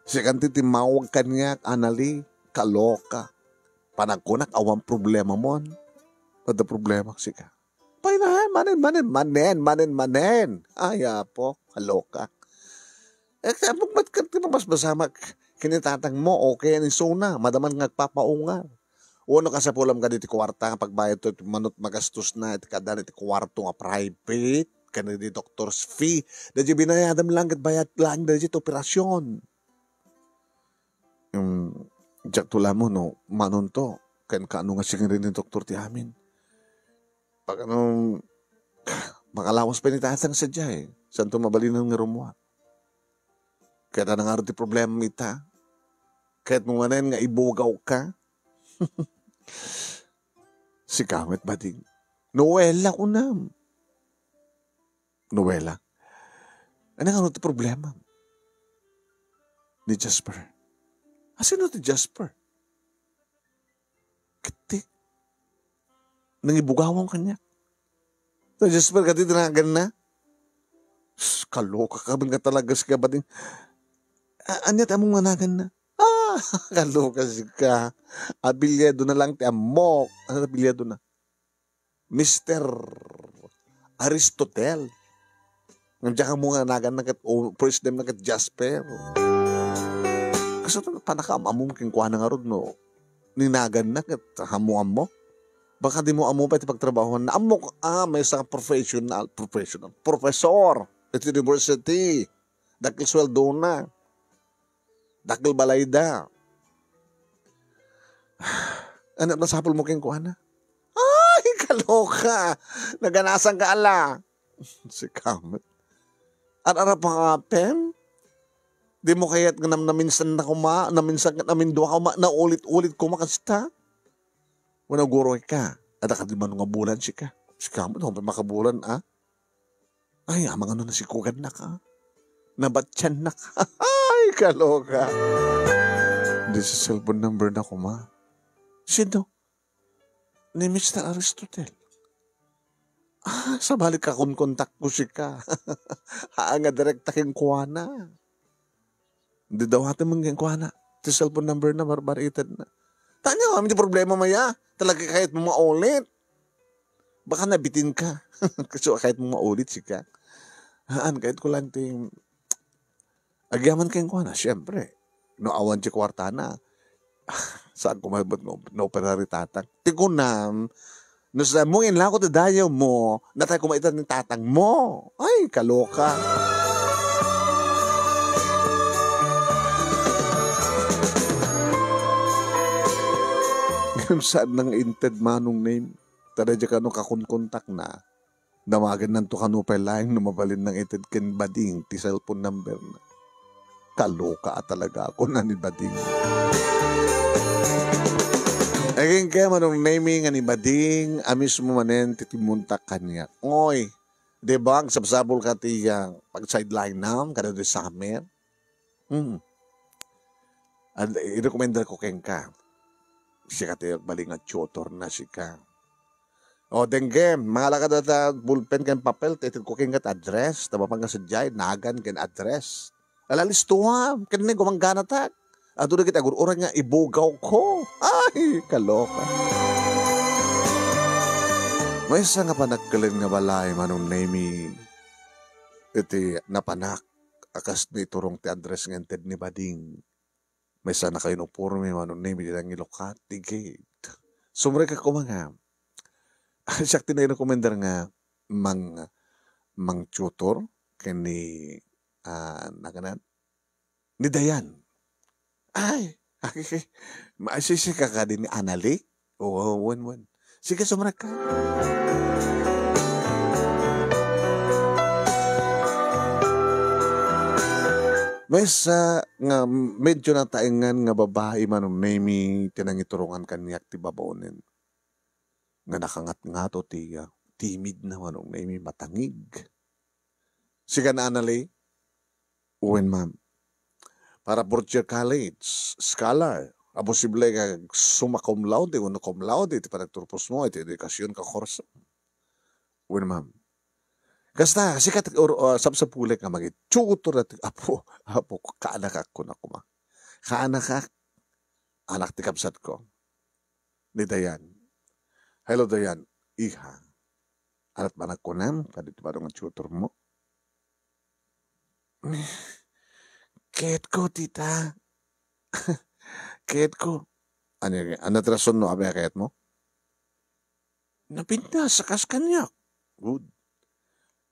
S2: si kanti timawag kanya, anali, kaloka. Panagkunak, awang problema mo. Ada problema siya. Painahan, manen. Ay, po, kaloka. Ba't ka mas basama kinitatang mo, okay, ni Suna, madaman ngagpapaungal. Uno ka sa pulam ka diti kwarta, pagbayad to, manot magastos na, iti kada iti kwarto nga private, kana di doctor's fee, dadyo binayadam lang, bayad lang, dadyo iti operasyon. Diyak tula mo, no, manon to, kan kaano nga siya rin ni doktor ti amin. Pag makalawas pa ni tatang sadya eh. Saan to mabalinan nga rumuha. Kaya na nga rin problema mita. Kahit mo manan nga ibugaw ka, Si Kamet Bading. Noela ko na. Noela. Ano nga ito problema? Ni Jasper. Sino ti Jasper? Kiti. Nangibugawang kanya. So Jasper, kati tinagan na. Kaloka ka ka talaga si Kabading. Anyat among managan na. Kaloka si ka. Abilyado na lang ti amok. Ano abilyado na? Mr. Aristotle. Nandiyan ka mga nagan na first name na kat Jasper. Kasi panakam among kingkuha na nga rod, no? Ninagan na kat hamuan mo. Baka di mo amo pa iti pagtrabaho na amok, may isang professor at university. Dakil sweldo na. Dakil balayda. Anak na sapol mo kingkuha na. Ay, kaloka. Naganasan ka ala. Si Kamet. At arap mga pen, di mo kaya't na minsan na kuma, na minsan na mindua ka na ulit-ulit kumakasta. Wala guro ka. At akadiman nga bulan si ka. Si Kamet, huwag makabulan, Ay, amang ano na si Kugan na ka. Nabatyan na ka. Ay, kaloka. Hindi sa cellphone number na kuma. Sino? Ni Mr. Aristotle. Sa balik ka kung kontak ko si ka. Nga direkta keng kuha na. Hindi daw natin mong kuha na. Ito cellphone number na, barbaritan na. Tanya, may problema maya. Talaga kahit mo maulit. Baka nabitin ka. Kasi kahit mo maulit si ka. Kahit ko lang ting agyaman keng kuha na. Siyempre, no awan si kwarta na. Saan ko mabot no peraritatang. Tikunam, nasa mong inla ko tadayaw mo, natay kumaitan ng tatang mo. Ay, kaloka. Saan nang inted manong name? Tadadya ka nung kakunkontak na. Namagan ng to kanupay lang numabalin ng inted ken Bading, ti cellphone number na. Kaloka talaga ako na ni Bading. Aging kaya manong naming nga ni Bading, amis mo manen titimuntak kanya. Ngoy, di ba ang sabsabol ka tiyang pag-sideline nam, kada doon sa amin? And i-recommender ko keng ka. Siya ka tiyang baling at tutor na si ka. O, dengue, mga lakad at bullpen keng papel, titin ko keng kat address, tabapang ka sadyay, nagan ken address. Alalistuha, kaninig gumanggana tak. At doon kita gururan nga ibugaw ko. Ay, kaloka. May isa nga panagkalin nga balay manong name iti napanak akas ni turong ti address ng ted ni Bading. May isa na kayo ng purme manong name ilang ilokat ti gate. Sumre ka ko mga. Siyak tinay-recommender nga mang tutor kani naganan ni Dayan. Ay, maasisi ka ka din ni Anali? Oo, wan. Sige, sumarak ka. May sa nga medyo nataingan nga babae manong name tinangiturungan kanyak ti babaunin. Nga nakangat nga to tiya. Timid na manong name matangig. Sige na Anali? Uwen ma'am. Para Borgia College, scholar. Posible ka summa cum laude, uno cum laude, iti panagturpos mo, iti edukasyon ka korso. Uwin ma'am. Kasta, sikat sabsapulik nga mag-tutor at apo, kaanak ako na kuma. Kaanak anak ti kapsat ko. Ni Dayan. Hello Dayan, iha. Alat manak ko nam, kadit ba nga tutor mo? Ket ko, tita. Ket ko. Ano trason no, abe ket mo? Napinta sa kaskanyak. Good.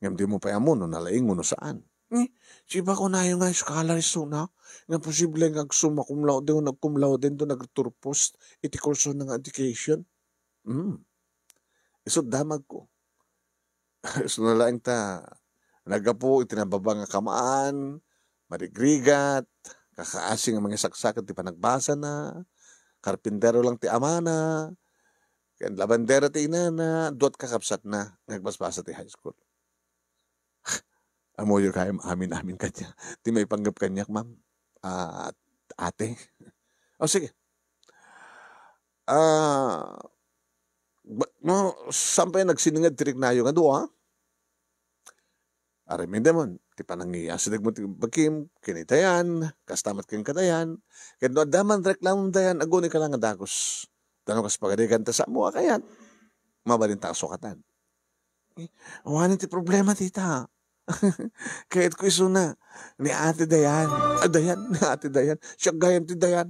S2: Ngam di mo pa yamo no, nalaing mo no saan. Siba ko na yung nga scholar so na. Nga posible nga sumakum laude o nagkum laude do nagturpost iti kurso ng education. Iso damag ko. So nalaing ta. Nagapo itinababa nga kamaan. Marigrigat, kakaasing ang mga saksak at di pa nagbasa na, karpintero lang ti amana, ken labandera ti inana, dot kakapsat na, nagbasbasa ti high school. Amoyo kayo amin-amin kanya. Ti may panggap kanyak, ma'am. Ate. O sige. No, sampay nagsiningad tirik na yung ado, ha? Arimin demon, ti panangiya sidag mo ti bagkim, kinitayan, kastamat kin katayan, ken no daman reklamom dayan, aguni ka lang nga dagos. Dano kas pagadikan ta sa mo, kayat, mabalin ta kasukatan. Wanin ti problema, tita. Kahit ko iso na, ni Ate Dayan, ni Ate Dayan, siya gayan ti Dayan,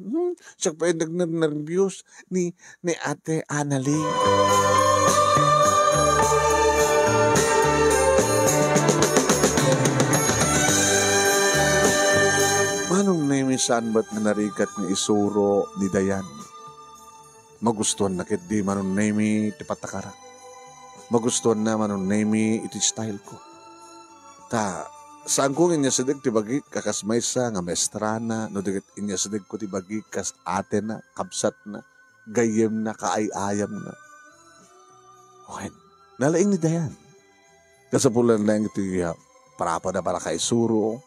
S2: siya pa yung nag-nervyos ni Ate Annalie. Manong nemisan ba't nga narikat ng isuro ni Dayan? Magustuhan na kit di manong nemi ti patakara. Magustuhan na manong nemi iti style ko. Ta, saan ko inya sidig ti bagi kakas maysa nga mestrana, no digit inya sidig ko ti bagi kas ate na, kabsat na, gayem na, kaayayam na. Okay, nalaing ni Dayan. Kasapulan lang iti parapa na para kay suro,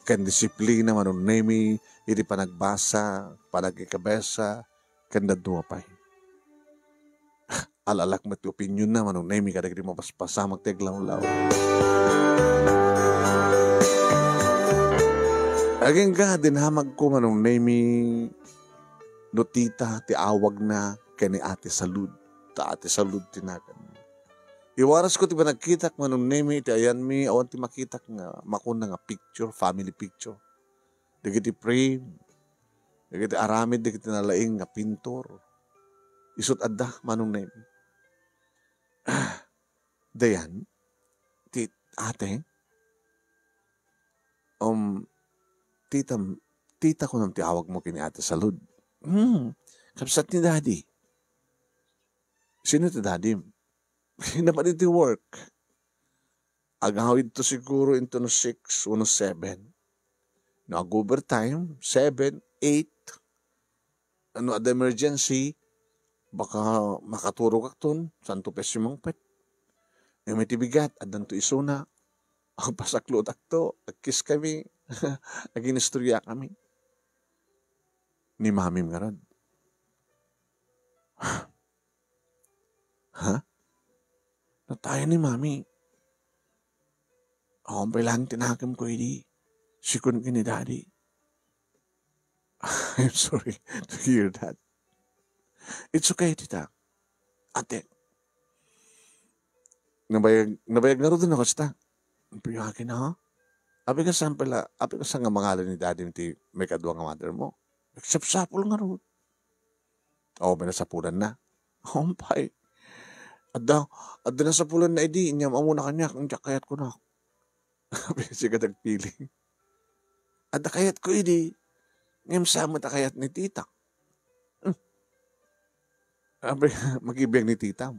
S2: kan disiplina manon nemi, iti panagbasa, panagikabesa, kan dadupay. Alalak mo ti opinion na manon nemi kadagiti mapaspasamag ti aglaw-law. Aging ka, dinhamag ko manong nemi no tita ti awag na kani Ate Salud. Ta Ate Salud tinagan. Iwaras ko ti ba nagkitak manong nemi ti ayan mi awan ti makitak nga makuna nga picture, family picture. Digiti frame, digiti aramid, digiti nalaing nga pintor. Isut adda manong nemi. Dayan, ti ate, tita ko nang tiawag mo kini Ate Salud. Kapsat ni Daddy. Sino ti Daddy? Naman iti work. Agawid to siguro into no 6, 7. No, overtime, 7, 8. Ano, at emergency, baka makaturo kakton, santo pesimong pet. Yung may tibigat, adan to isuna. Ang pasaklot akto, agkis kami. Aginistorya kami. Ni mamim nga ron. Ha? Natayo ni mami. Ako pa lang tinakam ko hindi. Sikun ka ni Daddy. I'm sorry to hear that. It's okay, tita. Ate. Nabayag na rin ako, tita. Piyakin na, ha? Abi ka saan pala, abi ka saan nga mangalan ni Daddy ti may kadwa nga mother mo? Nagsapsapol nga rin. Oo, may nasapulan na. Humpay. Adda nasapulan na edi, inyam amuna kanya, kung kayat ko na. Abi siya ka nagpiling. Adda kayat ko edi, ngayon sama ta kayat ni tita. Abi, mag-ibig ni tita.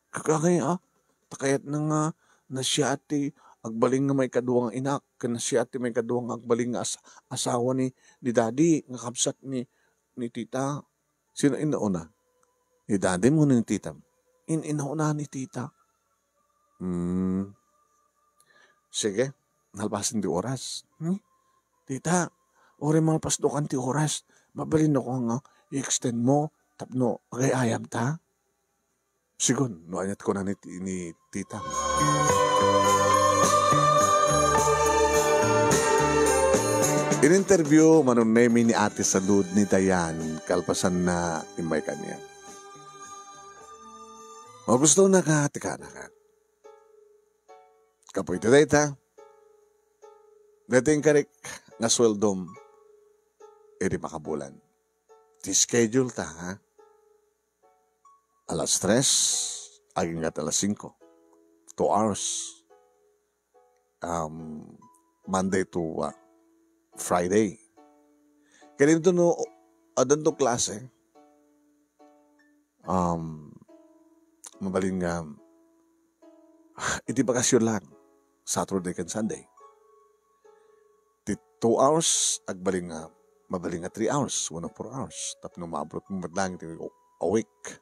S2: Kakaya, takayat na nga, na siya ati, agbaling nga may kaduwang inak, kana siya ati may kaduwang agbaling nga asawa ni Daddy, nga kapsat ni tita. Sino inauna? Ni Daddy mo ni tita? Inauna ni tita. Sige, nalpasin di oras. Tita, ori mga pasdokan ti oras. Mabalin ako nga, i-extend mo, tapno, agay-ayam ta. Sigon, noanyat ko na ni tita. In-interview manon nemi ni Ate Salud ni Dayan, kalpasan na imay kanya. O gusto na ka, tika na ka. Kapoy ito data. Dating karik nga sweldom, edi makabulan. Ti-schedule ta, ha? Alas 3, aging at alas 5. 2 hours. Monday to Friday. Kaya dito no, adan to klase, mabalin nga, iti bakasyon lang, Saturday and Sunday. 2 hours, agbaling nga, mabaling nga 3 hours, 1 4 hours. Tapos numabot mo madlang a week.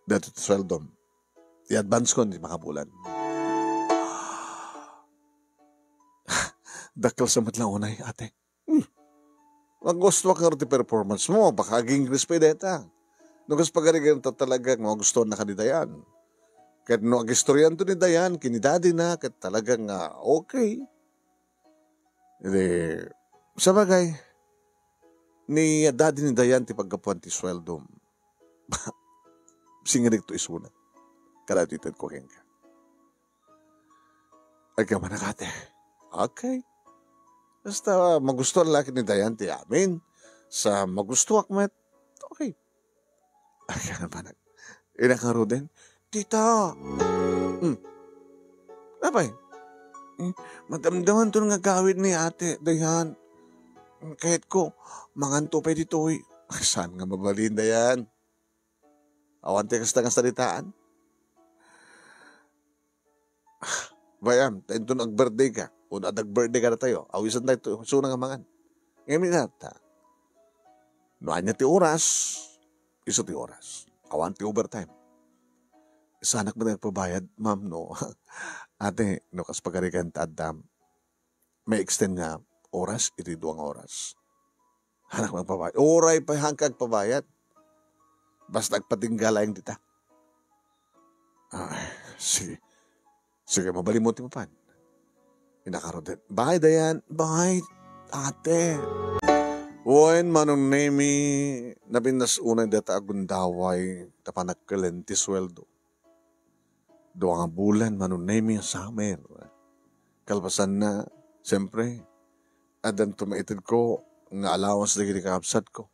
S2: Dato ito sweldom. I-advance ko, hindi makabulan. Dakal sa matlaunay, ate. Ang gusto ka rin performance mo, baka aging respedeta. Nugas pagarigan ta talagang mga gusto na kanidayan. Kahit no agistoryan to ni Dayan, kinidadi na, kahit talagang okay. Hindi, sa bagay, ni dadi ni Dayan ti pagkapuan ti sweldo. Singirig to isuna. Karatitan ko ka. Ay ka manakate. Okay. Basta magusto ang laki ni Dayan ti amin. Sa magusto akmet, okay. Ay ka naman. Inakaro din. Tita. Abay. Madamdaman to nga gawin ni ate, Dayan. Kahit ko, manganto pa dito eh. Saan nga mabalin, Dayan? Awante kasta nga salitaan. Bayam, tayo doon ag-birthday ka. O nag-birthday ka na tayo. Awisan tayo ito. Suna nga mangan. Ngayon nata. Noan niya ti oras. Iso ti oras. Awan ti overtime. Sa anak mo na nagpabayad, ma'am, no? Ate, no, kas pagarikan tadam, may extend nga oras, iti 2 oras. Anak mo nagpabayad. Oray pa hangkag pabayad. Basta nagpatinggala yung tita. Ay, sige. Sige, mabali mo ti mapan. Inakarodet. Bye, Dayan. Bye, ate. Uwain manong nemi, nabinas unay data agundaway, tapanagkalenti sweldo. 2 bulan manunemi ang summer. Kalpasan na, siyempre, adan tumaitid ko, nga allowance na kinikapsat ko.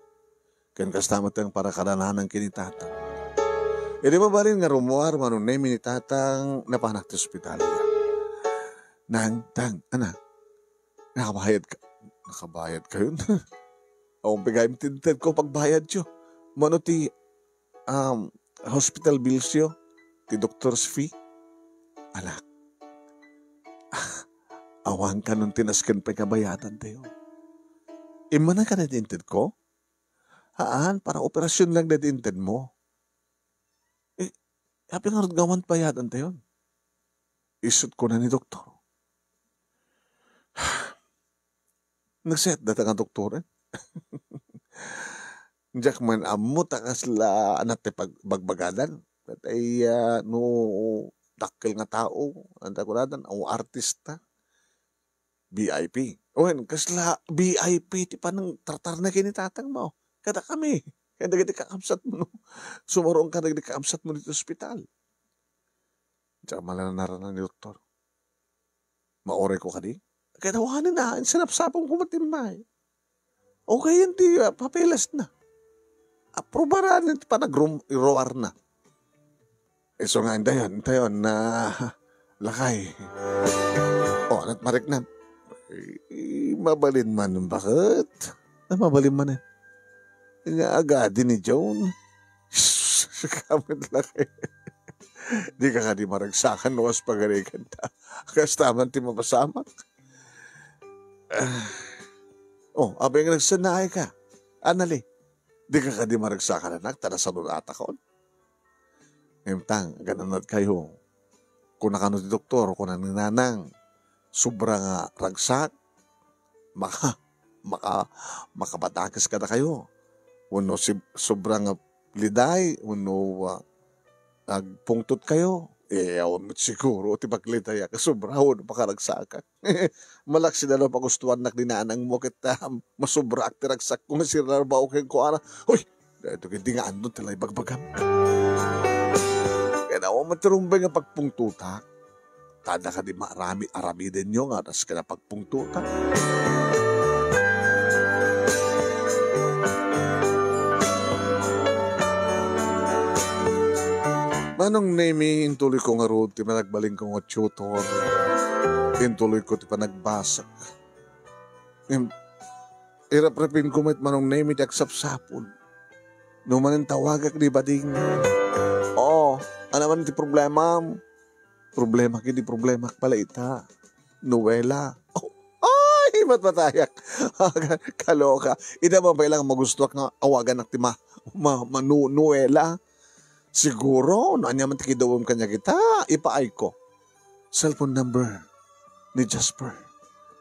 S2: Kan kastamat ang para kadanahan ng kinitatang. E di ba ba rin nga rumuar manunemi ni tatang napanak sa ospital. Tang, anak, nakabayad ka. Nakabayad ka yun. Ang pigayim tinted ko pagbayad siyo. Mano ti hospital bills siyo. Ti doctor's fee. Anak. Awan ka nung tinaskan pa kabayatan tayo. Imana ka natinted ko? Haan, para operasyon lang natinted mo. Happy nga rin gawan bayatan tayo. Isut ko na ni doktor. Nagset data nga doktoran. Diyak man amot akasla anak te pagbagadan. Ay no dakkel nga tao. Anta ko natin, ang artista. VIP. Owen, kasla VIP ti panang tartar na kinitatang mo. Kada kami. Kaya nagdi kakamsat mo. No? Sumarong ka nagdi kakamsat mo dito sa ospital. Diyak malanaranan ni doktor. Maore ko ka di. Kaya tawanin na, sinapsapong kumatimay. Okay yan, di papelas na. Aprobaran ito pa nag-roar na. So nga, tayon na lakay. O, natmarik na. Mabalin man, bakit? Mabalin man eh. Nga agad ni Joan. Kamit lakay. Di ka ka di maragsakan, was pagarikan ta. Kastaman ti mapasamak. Abay nga nagsanay ka. Anali, di ka di maragsakan anak, tada sa nunata ko. Ngayon gananad kayo. Kung nakano di doktor, kung nanang, sobrang ragsak, makabatakas ka na kayo. Uno sobrang liday, uno nagpungtot kayo. Awan siguro, tipaglitaya ka, sobrahon, pakaragsakan. Malaksi na lang pagustuhan na dinanang mo kita, masubra ak tiragsak kung nasira ba okay ko ara. Hoy, ito hindi nga andun talay bagbagam. Kaya na ako matirumbay nga pagpungtutak. Tada ka di marami din nyo nga, tas ka na pagpungtutak. Manong nemi, intuloy ko nga rood, ti managbaling ko nga tutor. Intuloy ko ti panagbasak. Iraprepin ko met manong nemi, ti agsapsapon. Numanin tawagak di bading. Ano man ti problema? Problema kini problema pala ita. Nuwela. Ay, ba't matayak? Kaloka. Ida ba ba ilang magusto nga awagan ng tima manuela? Siguro, no anya man tikidawam kanya kita, ipaay ko. Cellphone number ni Jasper.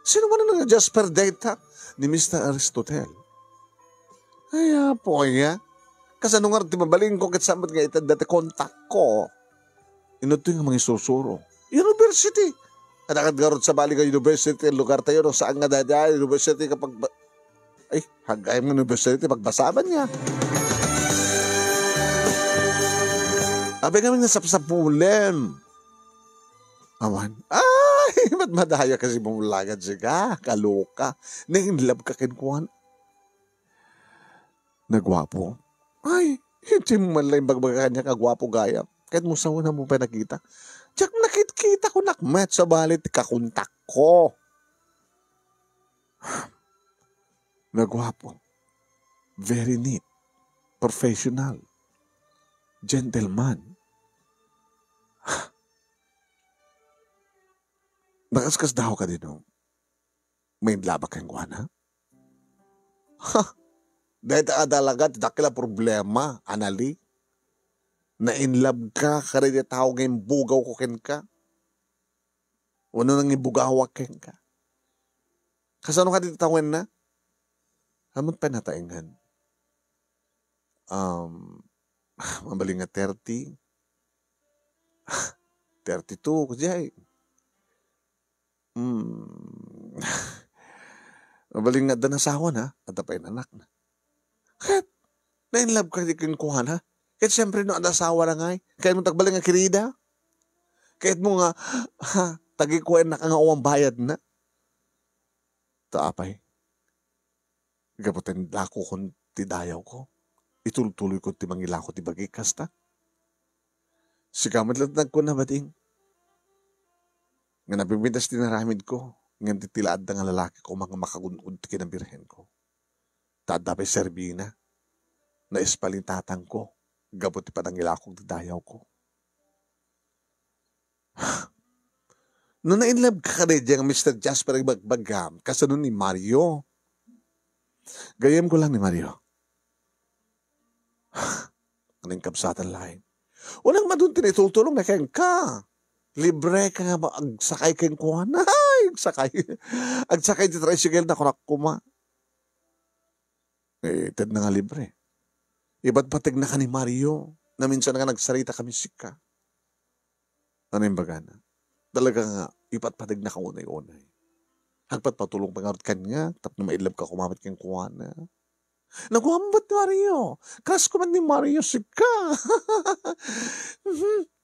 S2: Sino man ang Jasper data? Ni Mr. Aristotle. Ay, po ya. Kasi nung nga mabaling ko kitsamat nga ito dati kontak ko. Ino ito yung mga susuro. University. Kadakad garot sa bali ka university, lugar tayo, no, saan nga dada, university kapag, ay, hagay mo university, pagbasaban niya. Sabi kami nasapsapulim. Awan, ay, ba't madaya kasi bumulagad siya, kaloka. Nainlove ka kinkuhan. Nagwapo. Ay, hindi mo man lang bagbaga kanya kagwapo gaya. Kahit mo sawa na mo pa nakita. Diyak nakita ko nakmet sa balit kakuntak ko. Nagwapo. Very neat. Professional. Gentleman. Nakaskas daw ka din, no? May laba kang guwana? Ha? Dahil adalaga, dakila problema, anali. Na in love ka, karili tao ngayon bugaw ko ken ka. Ano nang ibugawak ken ka. Kasano ka dito tawin na? Hamon pa nataingan. Mabaling nga 30. 32 ko diyay. Mabaling nga danasawa na at apay anak na. Kahit na-inlove ka di kinkuhan ha. Kahit siyempre no anasawa na nga eh. Kahit mo tagbaling nga kirida. Kahit mo nga tagikuan na ka nga uwang bayad na. Taapay. Gaputin lako kung tidayaw ko. Ituloy ko ti mangilako ti bagikas ta. Sigamit lang nagko na bading. Nga nabibintas tinaramid ko. Nga titilaad na nga lalaki ko mga makagunod ti kinabirhen ko. Tadapay serbina. Na espalitatang ko. Gabot ti panangilakong tidayaw ko. No na-inlove ka rin diyang Mr. Jasper Bagbagam kasano ni Mario. Gayam ko lang ni Mario. Anong kapsatan lain. Walang madun tinitultulong na kayang ka. Libre ka nga ba? Agsakay kayang kuha na. Agsakay di tricycle na kurak kuma. Eh, tad na nga libre. Iba't patig na ka ni Mario na minsan nga nagsarita kami sika. Ano yung bagana? Talaga nga, iba't patig na ka unay-unay. Hagpat patulong pangarot kanya, tap na mailab ka kumamit kang kuha na. Nagwambat ni Mario. Kas ko man ni Mario sika.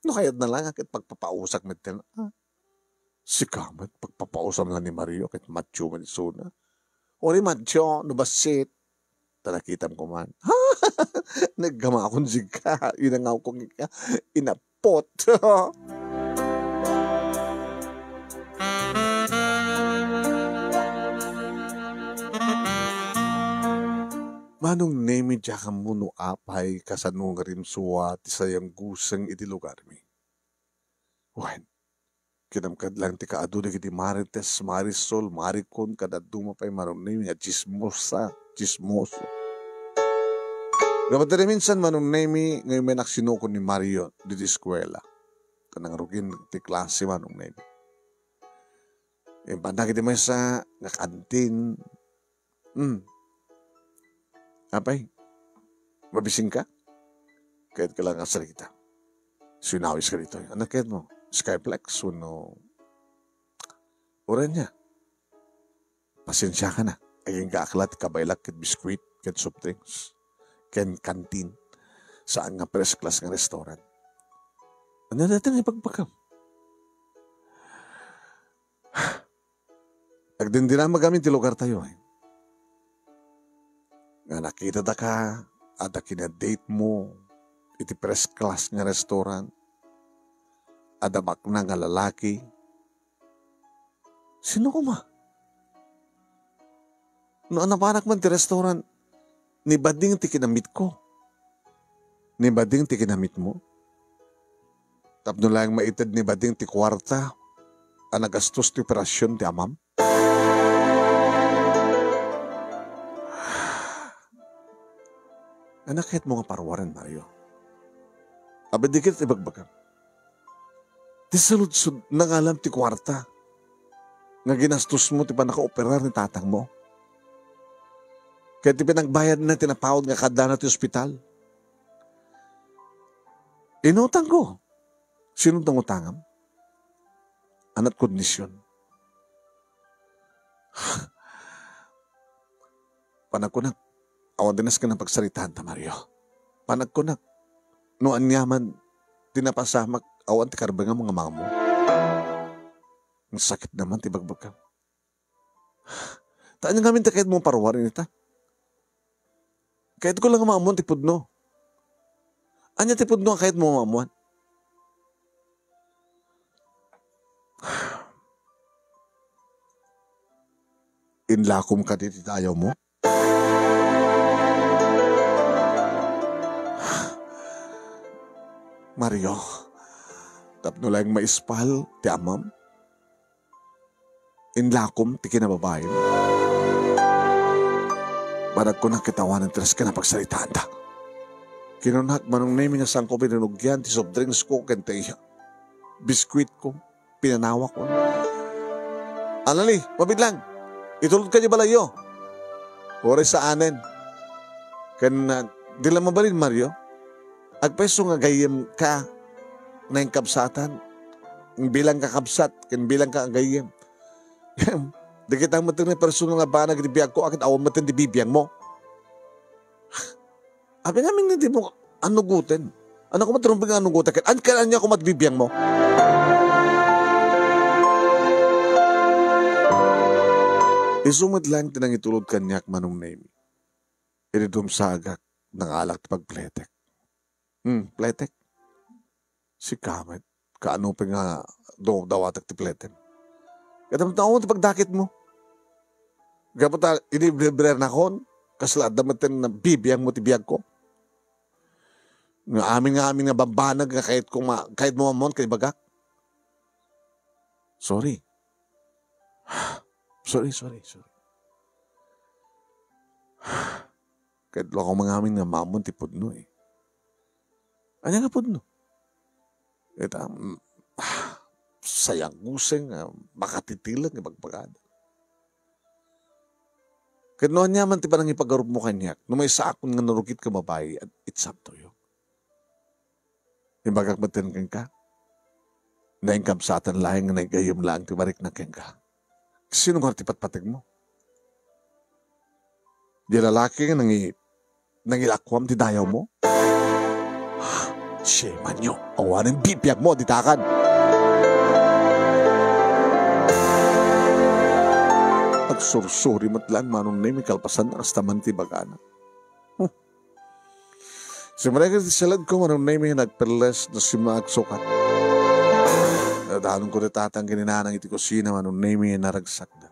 S2: No kayat na lang akit pagpapausak met ten. Sika met pagpapausam na ni Mario kit macho man suna. Ori macho no basit. Talakitam ko man. Naggama akong sika. Inangaw kong inapot. Manong nemi dya muno apay kasanong rin suwa ti sayang gusang iti lugar mi. Wen, kinamkad lang ti kaado na kiti Marites, Marisol, Maricon, kada dumapay manong nemi nga chismoso. Dapat na minsan manong nemi ngayon may naksinukon ni Mario dito eskwela. Kanang rugin ti klase manong nemi. E banda kiti may sa nga kantin. Apay, mabising ka? Kahit ka lang ang salita. Sinawis ka dito. Anak kahit mo, Skyplex, uno. Uran niya. Pasensya ka na. Ayang kaaklat, kabaylak, kit biskuit, kit soft drinks, kit kantin, saan nga press class ng restaurant. Ano natin ipagpakam? Nagdindina magamit ti lugar tayo eh. Nga nakita da ka, at kinadate mo, iti press class nga restaurant, adamak na nga lalaki. Sino ko ma? No anapanak man ti restaurant, ni bading ti kinamit ko. Ni bading ti kinamit mo. Tapno lang maitid ni bading ti kwarta, anagastos ti operasyon ti amam. Anak, kahit mo nga parwaran, Mario. Abadikit ibagbagan. Di saludsod na nga lang ti kwarta. Nga ginastos mo, ti pa naka-operar ni tatang mo. Kaya ti pinagbayad na tinapawad nga kada na ti ospital. Inutang ko. Sinong tangutangam? Anat kondisyon. Panagkunak. Awan dinas ka ng pagsaritahan ta, Mario. Panagkunak. Noan yaman, tinapasamak, awan ti karbang nga mga mga mo. Ang sakit naman, tibagbag ka. Taan nga minta kahit mong parwarin ita. Kahit ko lang maamuan, tipudno. Anya tipudno kahit mo maamuan. Inlakom ka dito ayaw mo? Mario, tapno lang maispal, ti amam. Inlakom, ti kinababayan. Barag ko na kitawanan tres ka na pagsalitaan ta. Kinunak manong name nga sangko pinanugyan, ti soft drinks ko, kentaya. Biskuit ko, pinanawa ko. Anali, mabidlang. Itulod ka niya balayo. Oras sa anen. Kan, di lang mabalin, Mario. Agpeso nga gayem ka na yung kabsatan. Bilang ka kabsat, kan bilang ka gayem. Di kitang matang na personal nga ba nagbibiyag ko, akit awang matang di bibiyang mo. Abi namin hindi mo anugutin. Ano ko matarong bang anugutin? An kailan niya ako matbibiyang mo? Isumad lang tinang itulod kanyak manong name. Inidum sagak ng alak pagpletek. Pletek. Si Kamet, kaano pa nga dawatak ti pleten. Katamang taon ti pagdakit mo. Kapata, inibrer na kon, kasla damatin na bibiyang mo ti biyag ko. Nga amin nga babanag nga kahit mo mamon kay bagak. Sorry. Sorry. Kahit lo ako mga amin nga mamon ti pudno eh. Anya nga pudno? Ito, sayang guseng, makatitilang ibagpagada. Kahit noon niya man ti parang ipagarup mo kanyak, no may saakon nga narukit ka babae, at it's up to you. Ibagak batin kang ka, na yung kabsatan lahing nga naigayom lang, ti barik na kang ka. Sino nga tipat-patig mo? Di lalaki nga nangilakwam ti dayaw mo? Shame on you. Awan ang bipiyag mo, ditakan. Agsursuri matlan manong na may kalpasan na kastaman ti bagana. Simarega ti salad ko manong na may nagperles na si maagsukat. Nadalong ko na tatang gininanang iti kusina manong na may naragsak na.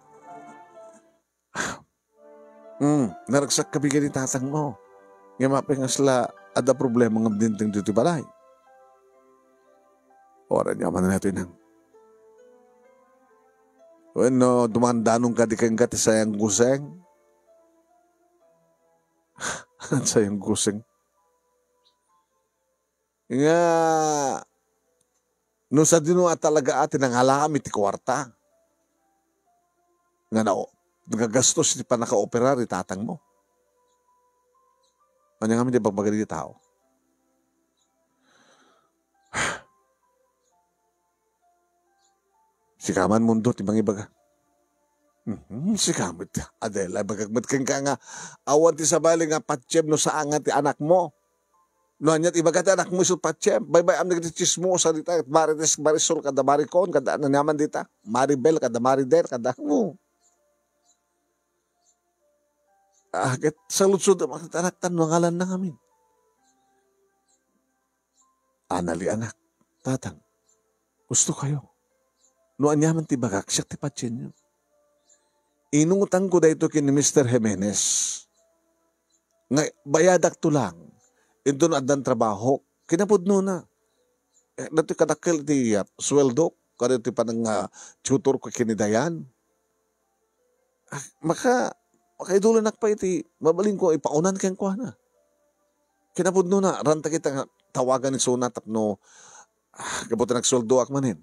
S2: Naragsak ka bigyan ni tatang mo. Nga mapingasla ada problema ng dinting dito balay. Oran niya man natin nang. Bueno, dumandanong ka di kang gati sayang guseng. Sayang guseng. Nga, no sa dino at talaga atin ang halami ti kwarta. Nga nagagastos di pa naka-operar tatang mo. Ano nga di pagbagali di tao? Sikaman mundo, tibang ibaga. Sikaman, Adela, bagagmat kang ka nga, awan ti sabali nga patsyem no sa angat ti anak mo. No, anyat ibaga ti anak mo iso patsyem. Bye-bye, am nagtitismo sa dita, marites, marisol, kada maricon, kada ano naman dita, maribel, kada marider, kada mo. Agad sa lutsod, anak tanungalan na kami. Anali anak, tatang, gusto kayo. No anyaman ti bagak, siya ti patsin nyo. Inungutang ko dahito kin ni Mr. Jimenez. Nga, bayadak to lang. Ito na adan trabaho. Kinapudno na. Dito kadakil ti sweldo. Kada ti panang tutor ko kinidayan. Makaidulan pa iti, mabaling ko, ipaunan kang kuha na. Kinapudno na, ranta kita nga tawagan ni Suna tapno, kabuti nagsoldo ak manin.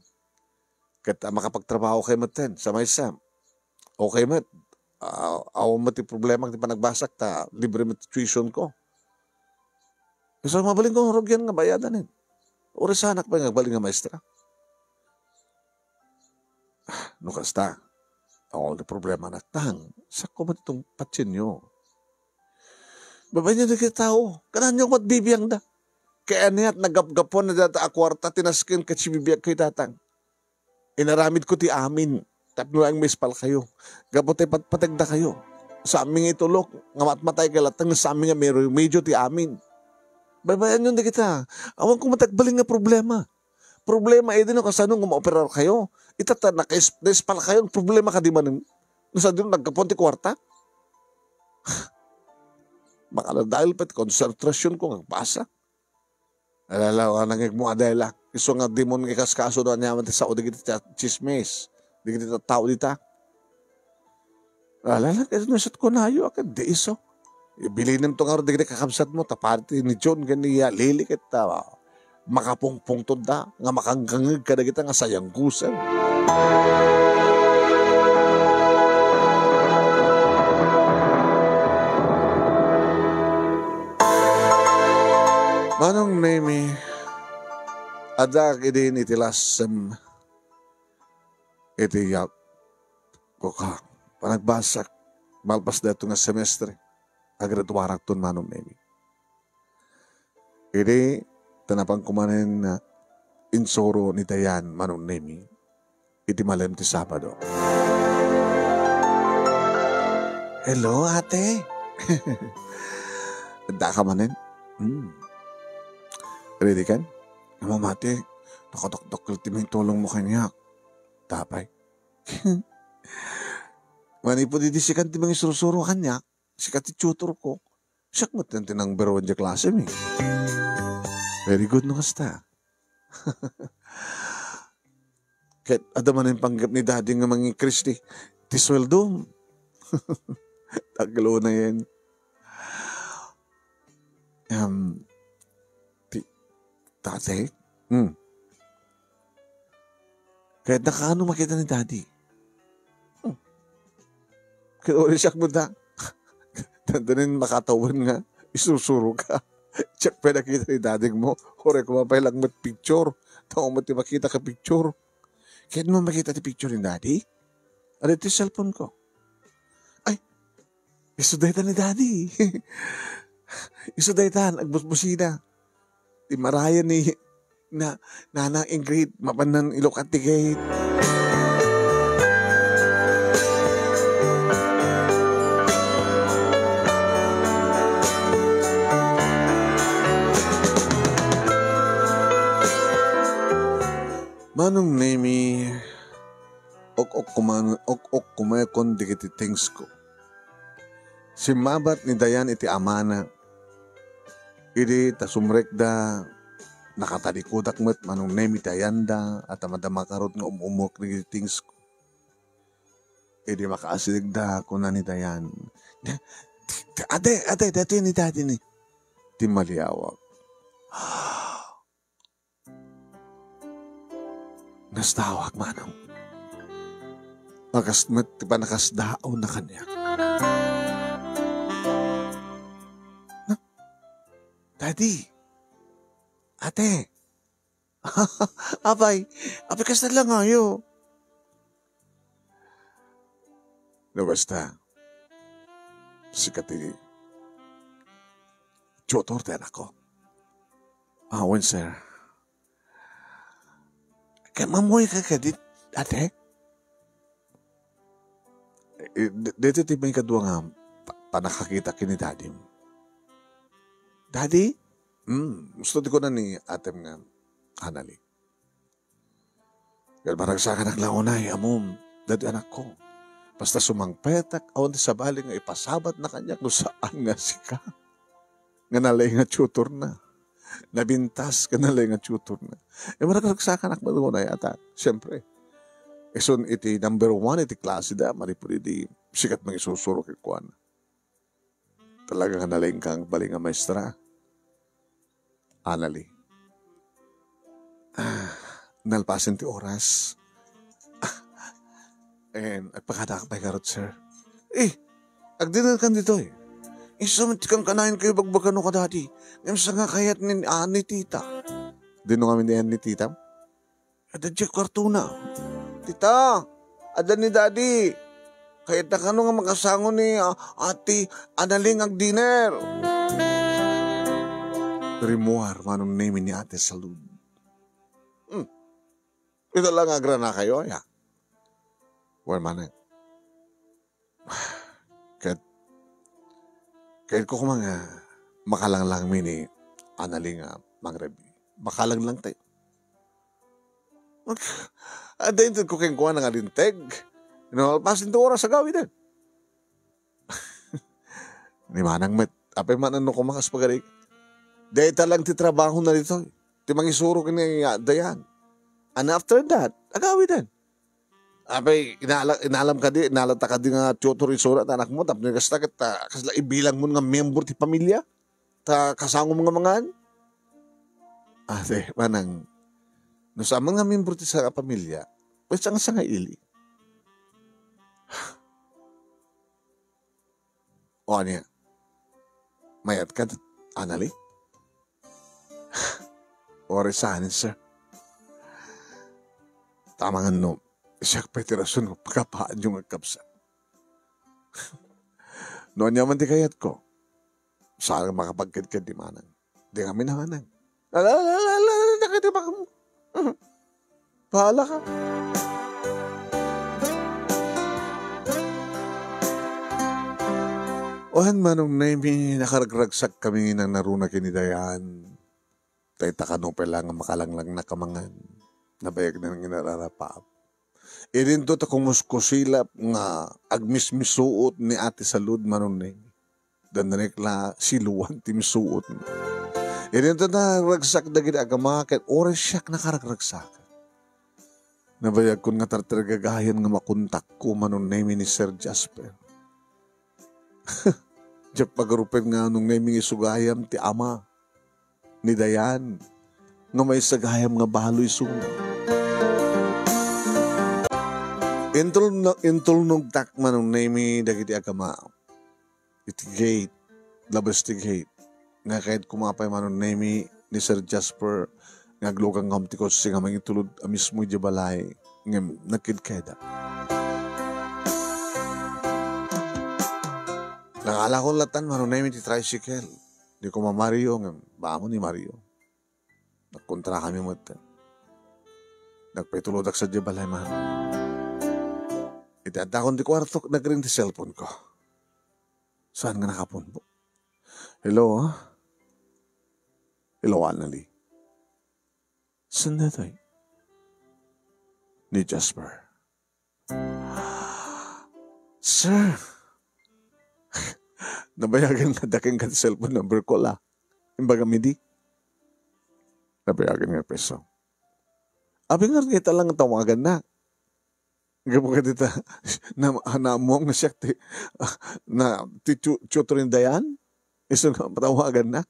S2: Kat makapagtrabaho kay maten sa may Sam. Okay mat, aw mati problema ti panagbasak ta, libre mat tuition ko. So mabaling ko rogyan nga bayadan Uri sa anak pa nga baling nga maestra. No kasta, ako na problema na tang, sa ko ba itong patsin nyo? Babay niyo na kita tao, kanan nyo mat bibiyang da. Kaya niya't nagapgapon na data akwarta, tinaskin kat si bibiyang kay tatang. Inaramid ko ti amin, tapno lang mispal kayo. Gapot ay patagda kayo. Sa aming itulok, nga matmatay kalatang sa aming nga medyo ti amin. Babayan yun na kita. Awan kong matagbaling nga problema. Problema ay din o kasanong umaoperar kayo. Itata naka-spal kayo. Problema ka di man. Nasa din nagkapunti kwarta. Makala dahil pati konsentrasyon ko nagpasa. Alala, nangig mo adela. Iso nga di mo nagkaskaso doon niya sa o di kita chismis. Di kita tao dita. Alala, kasi nasat ko na ayo. Akad di iso. Ibilinin to nga rin di kakabsat mo. Taparte ni John ganiya. Lilik kita. Makapungpung to da. Nga makangkangig ka na kita nga sayang gusan. Manong nemi. Adak idin itilasem. Itiyak. Kuka. Panagbasak. Malpas dato nga semestre. Agraduarak ton manong nemi. Iti tanapang kumanin na insoro ni Dayan manong nemi. Iti malem ti Sabado. Hello ate. Da ka manin? Ready kan? Mamati, nakadokdok ti may tulong mo kanya. Tapay. Mani po didisikan ti mga surusuro kanya. Sikat ti tutor ko. Siyak mo tinang beroon di klase mi. Very good no kasta. Kahit adaman yung panggap ni daddy nga mga Kristi. Ti sweldo. Tagalo na yan. Tate? Kahit nakaano makita ni daddy. Kaya ulit siyak mo da. Tandanin makatawan nga. Isusuro ka. Check pa nakita ni daddy mo. Hore kumapay lang mat picture. Tao mo ti makita ka picture. Kahit mo makita ti picture ni daddy? Ano ti cellphone ko? Ay, isudaytan ni daddy. Isudaytan. Agbusbusina. Ti marayan ni Nana Ingrid. Mapanan ilokat ti gate. Manong nemi, ok kumayakon di kiti things ko. Si mabat ni Dayan iti amana, iti tasumrekda, nakatadikudak met manong nemi Dayanda, at amadamakarot nga umumok ni kiti things ko. Iti makaasiligda ko na ni Dayan. Ate, dati ni dati ni. Ti maliawak. Nastawak manong. Makasmet ti panakasdao na kanya. Daddy, ate, apay kasta lang ayo. No basta, sikat ti tutor din ako. Awan sir. Kaya mamoy ka kadit, ate? Dito ti may kadwa nga panakakita kini daddy. Daddy? Gusto di ko na ni atem nga kanali. Kaya maragsakan ang launay, amom, daddy anak ko. Basta sumangpetak, awan ti sabali nga ipasabat na kanya kung saan nga sika. Nga nalay nga tutor na. Nabintas ka nalay nga tutor na. Maragsakan ang launay ata. Siyempre. Eson iti number 1 iti klase da, maripuri di sikat mga isusuro kay Kwan. Talaga nga nalay kang bali nga maestra. Anali. Nalpasin ti oras. And agpakadakapay karot, sir. Agdinan kan dito eh. Isamit kang kanayin kayo bagbagano ka dati. Ngayon nga kayat ni tita. Dino kami ni tita. Ada dyan kwarto na. Tita, ada ni daddy. Kayat na kano nga makasango ni ati Analing ag dinner. Rimuar manong name ni ate Salud. Ito lang agra na kayo, ya. Well, manang. Kahit ko mga makalang lang mini Analing mangrebi. Makalang lang tayo. Ada ito ko keng kuha ng alinteg. Inalpasin ito oras sa gawin din. Ni manang met. Apay manan no kumakas pagarik. Dahil talang ti trabaho na dito. Ti mangisuro kini dayan. And after that, agawin din. Apay, inalam ka di, inalata ka di nga tutor isurat anak mo, tapos nagkastakit, kasla ibilang mo nga member ti pamilya, kasango mga mangan. Ate, manang, no sa mga member ti sa pamilya, pues ang nga ili. O niya, mayat ka, Anali? Orisanin, sir. Tama nga no, siya petirason ko pagkapaan yung agkapsa. Noon niya man di kayat ko. Saan makapagkid-kid di manang. Di kami na manang. Nakita ba ka mo? Bahala ka. Ohan manong naimi nakaragraksak kami ng naruna kinidayan. Tay takanupay lang ang makalanglang na kamangan. Nabayag na ng inararapaap. Irin to ta kumuskusilap nga agmismisuot ni ate Salud manong naimi. Danrekla siluan ti misuot. Irin to na ragsak dagit agamakit. Oras siyak nakaragragsak. Nabayag ko nga tartargagayan nga makuntak ko manong naimi ni Sir Jasper. Diyak pagarupin nga nung naiming isugayam ti ama ni Dayan nga may sagayam nga baloy sunod. Intol nung takman nung naimi dagiti agama. Iti gate, labas ti gate. Nga kahit kumapay man nung naimi ni Sir Jasper nga aglogang kamti ko siya nga mangitulod mismo di balay nga nakidkeda. Nakala ko latan man nung naimi ti tricycle. Di ko Mario nga baamo ni Mario. Nagkontra kami mo ito. Nagpaitulodak sa di balay man. Itatakon di kwarto, nagring di cellphone ko. Saan nga nakapunbo? Hello? Hello, Anali. Saan na tayo? Ni Jasper. Sir! Nabayagan nga daking ka cellphone number ko la. Imbaga midi. Nabayagan nga peso. Abi nga kita lang tawagan na. Gabo ka dita na mo nga siya na tutorin dayan iso nga patawagan na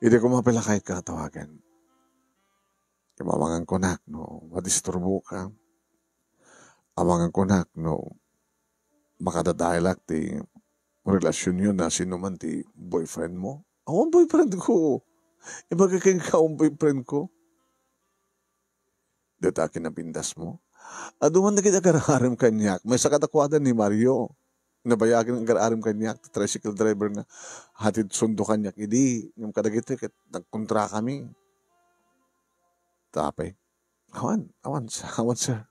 S2: hindi ko mapila kahit katawagan imamangan ko nak no madisturbo ka amangan ko nak no makadadailak ti relasyon yun na sino man ti boyfriend mo ang boyfriend ko ibaga kang kaong boyfriend ko dito kinapindas mo. Aduman na kita karaharim kanyak. May sakatakwadan ni Mario. Nabayagin ang karaharim kanyak. Tricycle driver nga. Hatid sundo kanyak. Idi. Yung kadagito. Nagkontra kami. Tapay. Awan sir.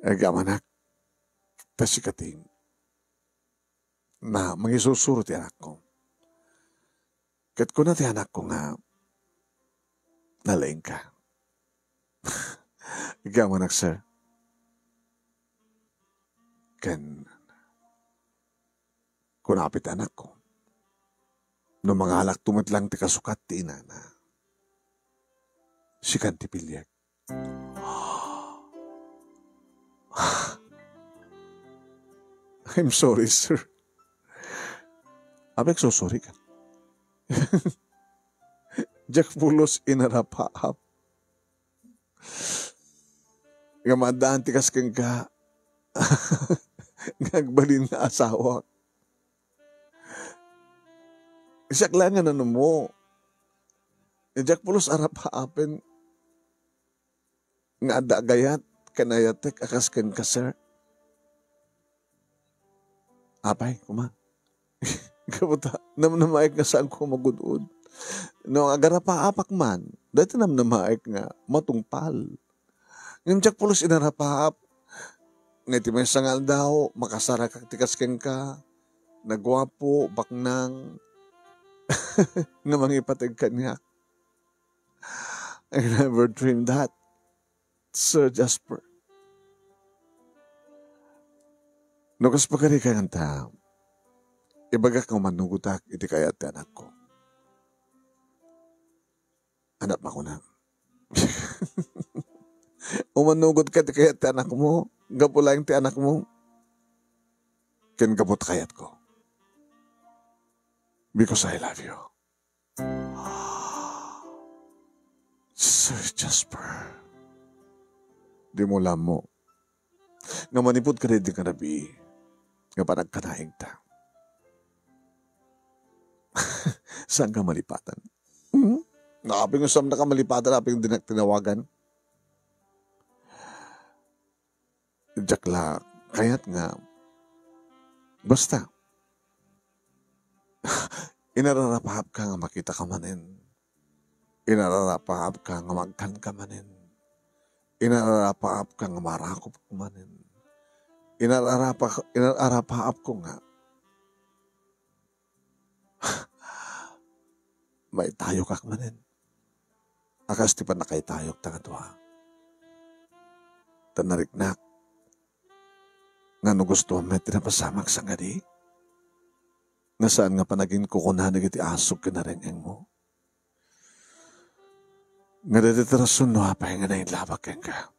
S2: Agamanak. Tasikating. Na mangisusuro ti anak ko. Kat ko na ti anak ko nga nalaing ka. Ikaw anak sir. Kan kunapit anak ko. No mga alak tumitlang ti kasukat ti inana. Si kan ti pilyag. I'm sorry sir. Apek susuri ka. Jack pulos inarapaap. Nga madaan tikas kang ka. Ngagbalin na asawa. Siyak lang nga ano mo. Jack pulos arapaapin. Nga adagayat kanayatek akas ken ka, sir. Apay, kuma. Kabuta, namnamaik nga saan ko magudud. No, agarapaapak man, dati namnamaik nga matungpal. Ngayon Jack pulos inarapaap. Nga ti may sangal daw, makasara kak tikas ken ka. Nagwapo, baknang. Nga mangipatig kanya. I never dreamed that. Sir Jasper. Nukas pagkari ka ng tao, ibagak ng manugutak iti kayat ti anak ko. Anak pa ko na. Umanugod ka ti kayat ti anak mo, gapulang ti anak mo, ken gabot kayat ko. Because I love you. Sir Jasper. Di mo alam mo. Nga manipod ka rin di ka nabi. Nga panagkanaing ta. Saan ka malipatan? Nakaping usam na ka malipatan, nakaping tinawagan. Jakla, kaya't nga, basta, inararapahap ka nga makita ka manin. Inararapahap ka nga magkan ka manin. Inararapaap ka nga marakop ko manin. Inararapaap ko nga. May tayo kak manin. Akas ti pa nakay tayok tangadwa. Tanariknak. Nga no gusto may tinapasamak sa ngadi. Nga saan nga panagin kukunan na iti asok ka na rin mo. Nga daditarasun no hapay nga na yung labak ka.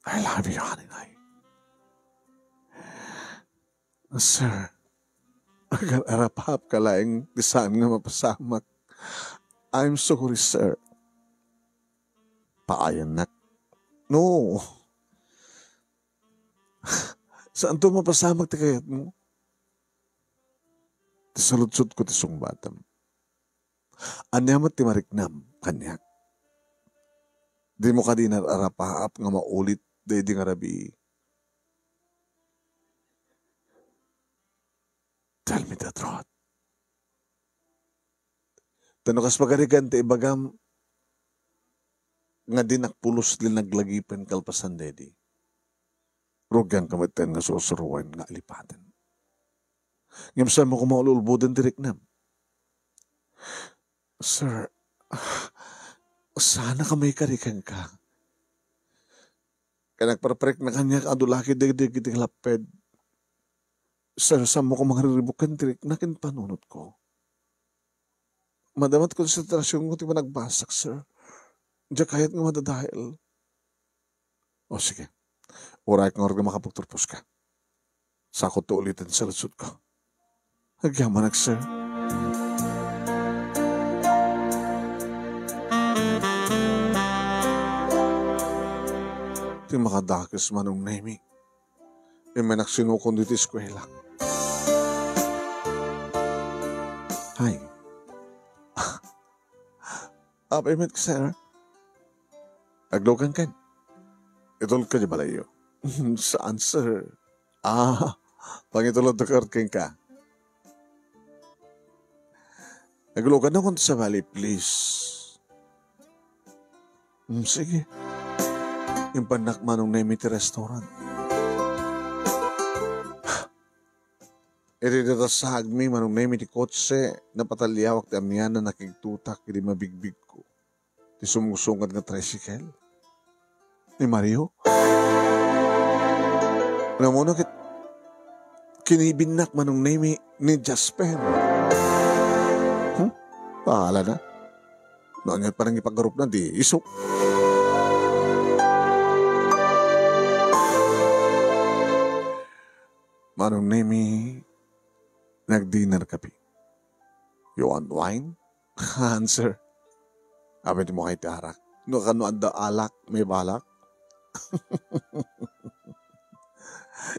S2: I love you, honey. Sir, agar arapap ka laing disaan nga mapasamak. I'm sorry, sir. Paayan nak. No. Saan to mapasamak ti kayat mo? Tisaludsod ko ti sungbatam. Anyamat ti mariknam, kanyak. Di mo ka di nararapaap nga maulit day di nga rabi. Tell me the truth. Tanukas pagarigan ti ibagam nga di nakpulos din naglagipan kalpasan dedi. Rugyang kamitan nga susuruan nga alipatan. Ngimsan mo kumaululbudan diriknam. Sir, sana ka may karikan ka. Kaya nagparaprik na kanya adulaki digdig iti laped. Sir, saan mo ko mangariribukan tirik na kinpanunod ko. Madamat konsentrasyon ko ti managbasak, sir. Diya kahit nga madadahil. O sige, uray kang orga makapagturpos ka. Sakot to ulitin sa lusod ko. Nagyamanak, sir. Ti makadakis manong nemi. May naksinukon dito eskwela. Hi. Apayment ka, sir. Aglokan ka. Itulog ka di balayo. Saan, sir? Pangitulog na karking ka. Aglokan na kung sa bali, please. Sige. Yung panak manong naimiti restaurant. Iridata sa agmi manong naimiti kotse na patalyawak ti amyan na nakigtutak hindi mabigbig ko. Ti sumusungan nga tricycle. Ni Mario. Ano mo na kinibinak manong naimi ni Jasper. Pahala na. Naangat parang ipagarup na di isok. Manong Nemi, nag-dinner kami. You want wine? Answer. Abay mo kay Tarak. No kano anda alak, may balak.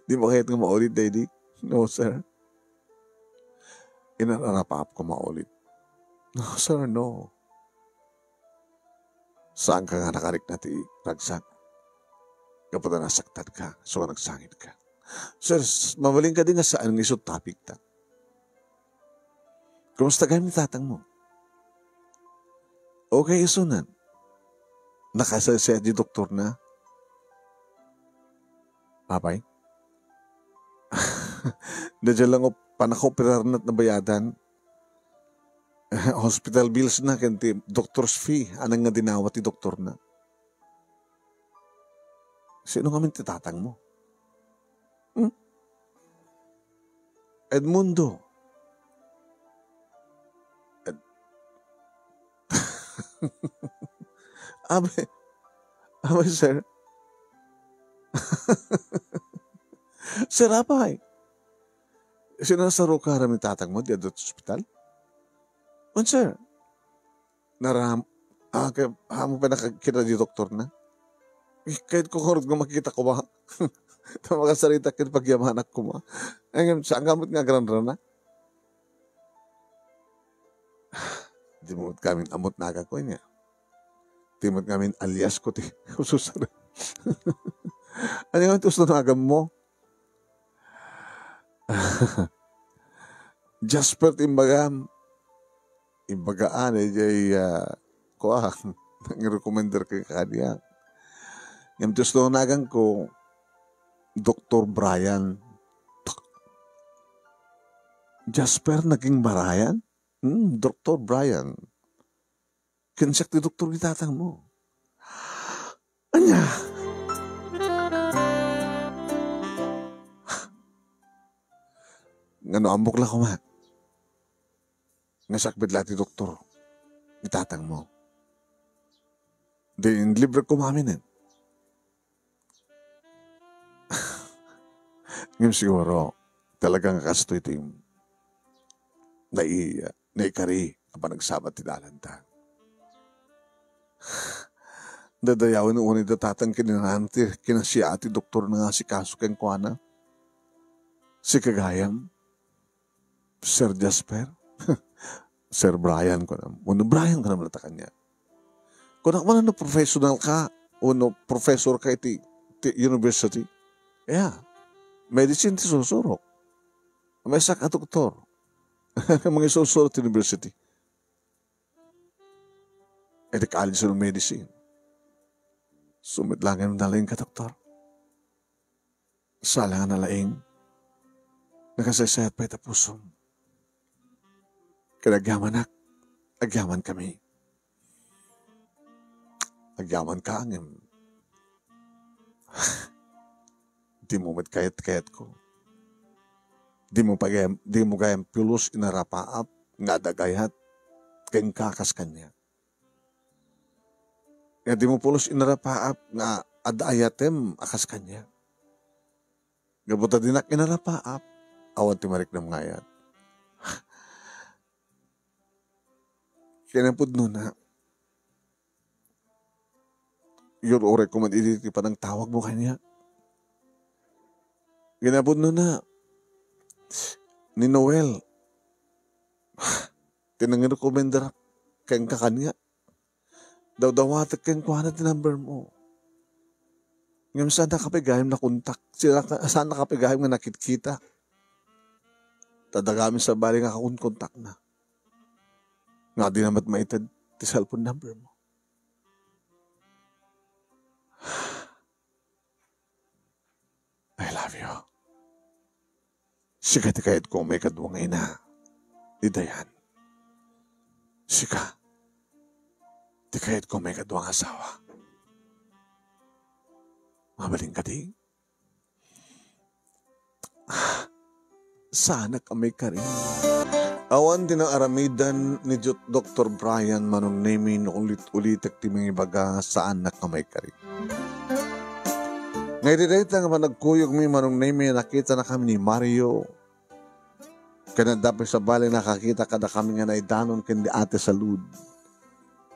S2: Di mo kahit nga maulit, Daddy? No, sir. Inararapap ko maulit. No, sir, no. Saan ka nga nakarik na ti ragsak? Kapag nasaktan ka, so nagsangit ka. Sir, mamaling ka din nga saan ng isot topic ta. Kumusta kayo ni tatang mo? Okay, isunan. Nakasasaya di doktor na? Papay? Dadya lang o panakoperar na't nabayadan. Hospital bills na, kanti doctor's fee. Anang nga dinawat ti doktor na. Sino nga titatang mo? Edmundo. Abe, sir. Sir, apay. Sinasaro ka rin tatang mo diya doon sa hospital? Sir. Hamo pa nakakita di doktor na? Kahit kung makikita ko ba? Makasarita kahit pagyamanak ko ma. Saan gamot nga gran-ran na? Di mo kami amot naga ko niya. Di mo kami alias ko ti. Susara. Ano yung gusto nagam mo? Jasper timbagam. Imbagaan jay nang-recommender kay kanya. Yung gusto nagan ko Dr. Brian. Jasper naging Brian? Dr. Brian. Kinsak ti doktor itatang mo. Anya? Ngano ambok lang ko ma. Nasakbid lahat ti doktor. Itatang mo. Di libre ko maminin. Ngayon siguro, talagang kasto ito yung naikari kapag nagsabat ti dalanta. Dadayawin noon ito tatang kinananti, kinasya ati doktor na nga si kaso keng kuana. Si Kagayam, Sir Jasper, Sir Brian ko na. Brian ko naman natakan niya. Kung ako na professional ka, o professor ka iti university, yeah. Medicine ti susurok. May sak at doktor. Mga susurok ti university. E di college ng medicine. Sumit lang ang nalaing ka, doktor. Sala nga nalaing. Nakasaysayat pa ita pusom. Kinagyaman agyaman kami. Agyaman ka angin. Di mo kayat ko. Di mo gayam pilos inarapaap nga dagayat keng kakas kanya. Kaya di mo pulos inarapaap nga adayatem akas kanya. Gabuta dinak inarapaap awan timarik na ngayat. Kaya napudno na yun o recommend iti pa ng tawag mo kanya. Ginabod na ni Noel. Tinang-recommender kayong kakanya. Daw-dawatak kayong kuha na number mo. Ngayon saan nakapigayam na kontak? Saan nakapigayam na nakikita? Tadagamin sa bali nga kontak na. Nga di namat maitad ti cellphone number mo. I love you. Sika ti kahit kung may kadwang ina. Di dayan. Sika. Ti kahit kung may kadwang asawa. Mabaling ka di. Sana kami ka rin. Awan din ang aramidan ni Dr. Brian Manunemi no ulit-ulit at timang ibaga saan na kamay ka rin. Ngayon dito nga nagkuyog mi manong name nakita na kami ni Mario. Kaya dapat sa baling nakakita kada kami nga naidanon kindi ate salud.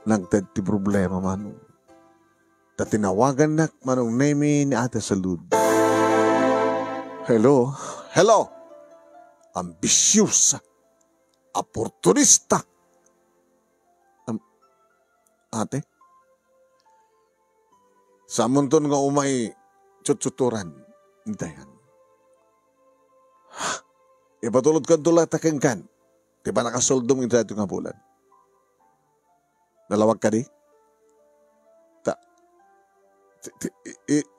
S2: Nagtad ti problema manong. Ta tinawagan na manong name ni ate salud. Hello? Hello? Ambisyosa. Oportunista. Ate? Sa munton nga umay tsutsuturan. Dayan. Ipatulod ka doon takang kan. Di ba nakasoldong ito nga bulan? Nalawag ka di?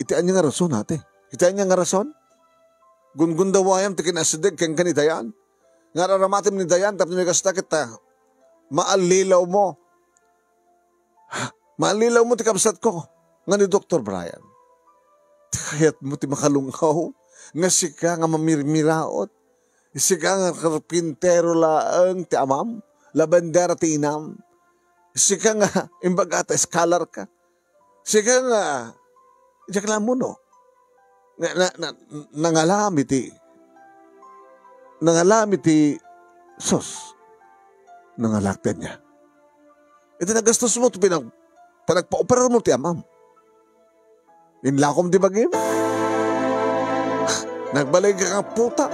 S2: Itian niya nga rason, ate. Itian niya nga rason? Gun-gun daw ayam tikin asidig kang kanitayan. Nga raramatim ni Dayan tapos may kasta kita. Maalilaw mo. Maalilaw mo ti kapsat ko. Nga ni Dr. Brian. Kaya't mo ti makalungkaw. Nga sika nga mamirmiraot. Sika nga karpintero laang ti amam. Labandera ti inam. Sika nga imbagata scholar ka. Sika nga jakla mo no. Nangalami ti sos. Nangalakten niya. Ito nagastos mo ito pinagpa-opera mo ti amam. Inlakom di bagim. Nagbalik ka nga puta.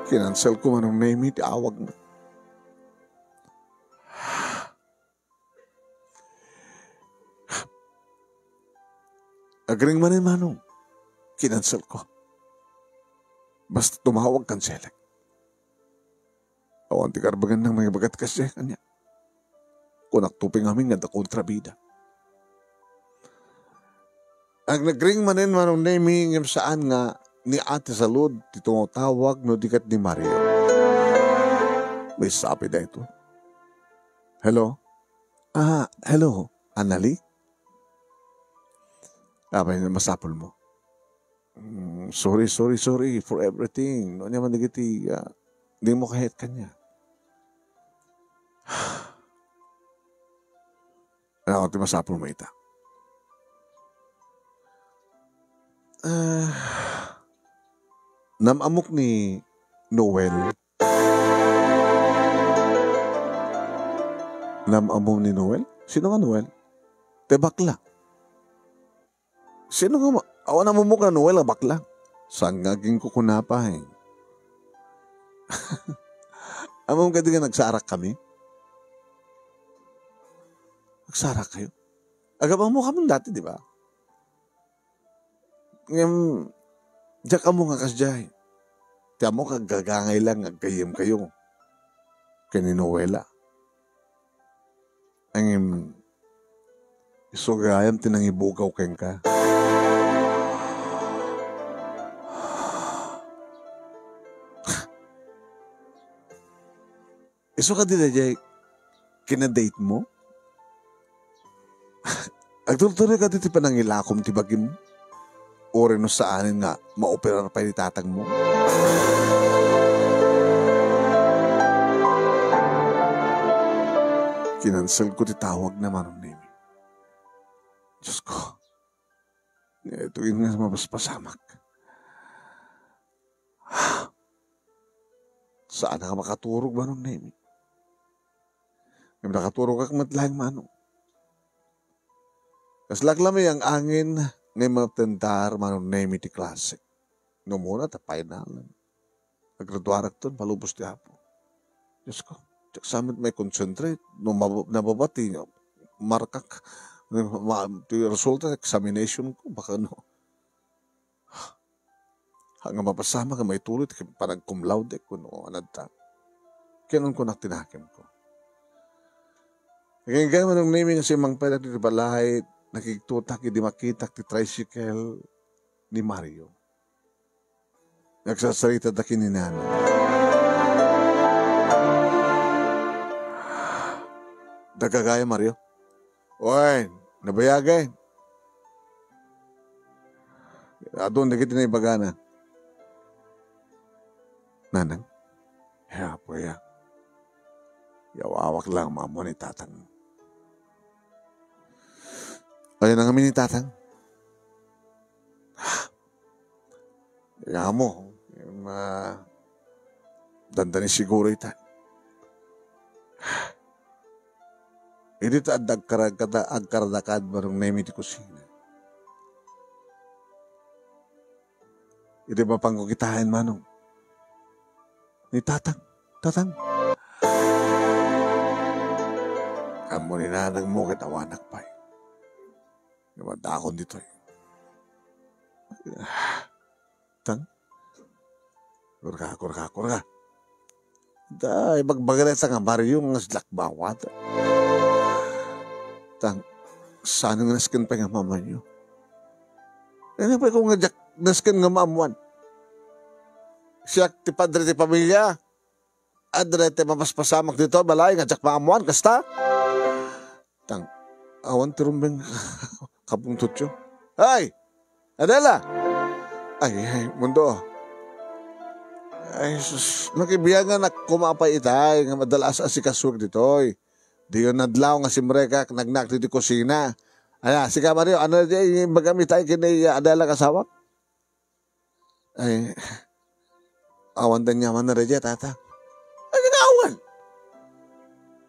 S2: Kinansel ko manong name ti awag mo. Agring manin manong. Kinansel ko. Basta tumawag kan selek. Awan ti karbagan ng mga bagat kasi kanya. Kung naktuping amin nga da kontrabida. Ang nagring manin manong naming yung saan nga ni ate salud ti tumatawag no dikat ni Mario. May sabi na ito. Hello? Hello. Anali? Abay na masapol mo. Sorry for everything. No niya man digiti, di mo kahit kanya. Ano ti masapol mo ita? Namamok ni Noel. Namamok ni Noel? Sino nga Noel? Te bakla. Sino nga awan na mumuk na Noel, bakla? Saan nga ging kukunapahin? Among ka di nga nagsarak kami? Nagsarak kayo? Agabang mo kami dati, di ba? Ngayon, diyak ka mo nga kasjay. Tiyan mo kagagangay lang, agkayim kayo. Kani Noela. Ang isugayam tinangibugaw keng ka. Iso ka din na jay, kinadate mo? Agtuloy ka dito pa nangilakom tibagim mo? O rin no saanin nga, maoperar pa yung tatang mo? Kinansel ko titawag naman ng name. Diyos ko, ito yun nga mapaspasamak. Saan ka makaturog ba ng name? Ngayon nakaturog ka matlaing manong. Kaslaglamay ang angin ngayon matendar manong name iti classic. No muna tapay na lang. Naggraduarak to, palubos di hapo. Diyos ko, samit may concentrate. No nababati niyo, markak. Resulta, examination ko, baka no. Hanggang mapasama ka may tuloy, parang cum laude ko, no, anadta. Kinon ko tinakim ko. Kaya ganyan manong naming kasi mang pala dito balay, nakikitutak, hindi makitak, ti tricycle ni Mario. Nagsasarita na kininano. Dagagaya, Mario. Oy, nabayagay. Adon, nakita na ibagana. Nanang, ya po ya. Yawawak lang mamo ni tatang. Ayun ang amin ni tatang. Kaya mo, dandani siguro ita. Hindi ta agkaradakad marong naimi ti kusina. Hindi mapangkukitahin manong. Ni tatang. Amo ni nanang mo kitawanak pa. Namadakon dito. Tang. Kurka. Dahil magbagalay sa nga Mario nga silak bawat. Tang, saan nga naskin pa nga mama nyo? Ano pa kung nga naskin nga maamuan? Siya ti padre ti pamilya. Adre ti mapaspasamak dito, balay nga jak maamuan, kasta? Tang, awan ti rumbeng kapungtot yun. Ay! Adela! Ay, mundo. Ay, sus, nakibiyangan na kumapay itay, nga madalas asikasur ditoy. Di yun nadlaw nga si Mreka, nagnak dito kusina. Ay, sika Mario, ano di, magamit tayo kinay Adela kasawak? Ay, awan din niya man na rin tata. Ay, awan!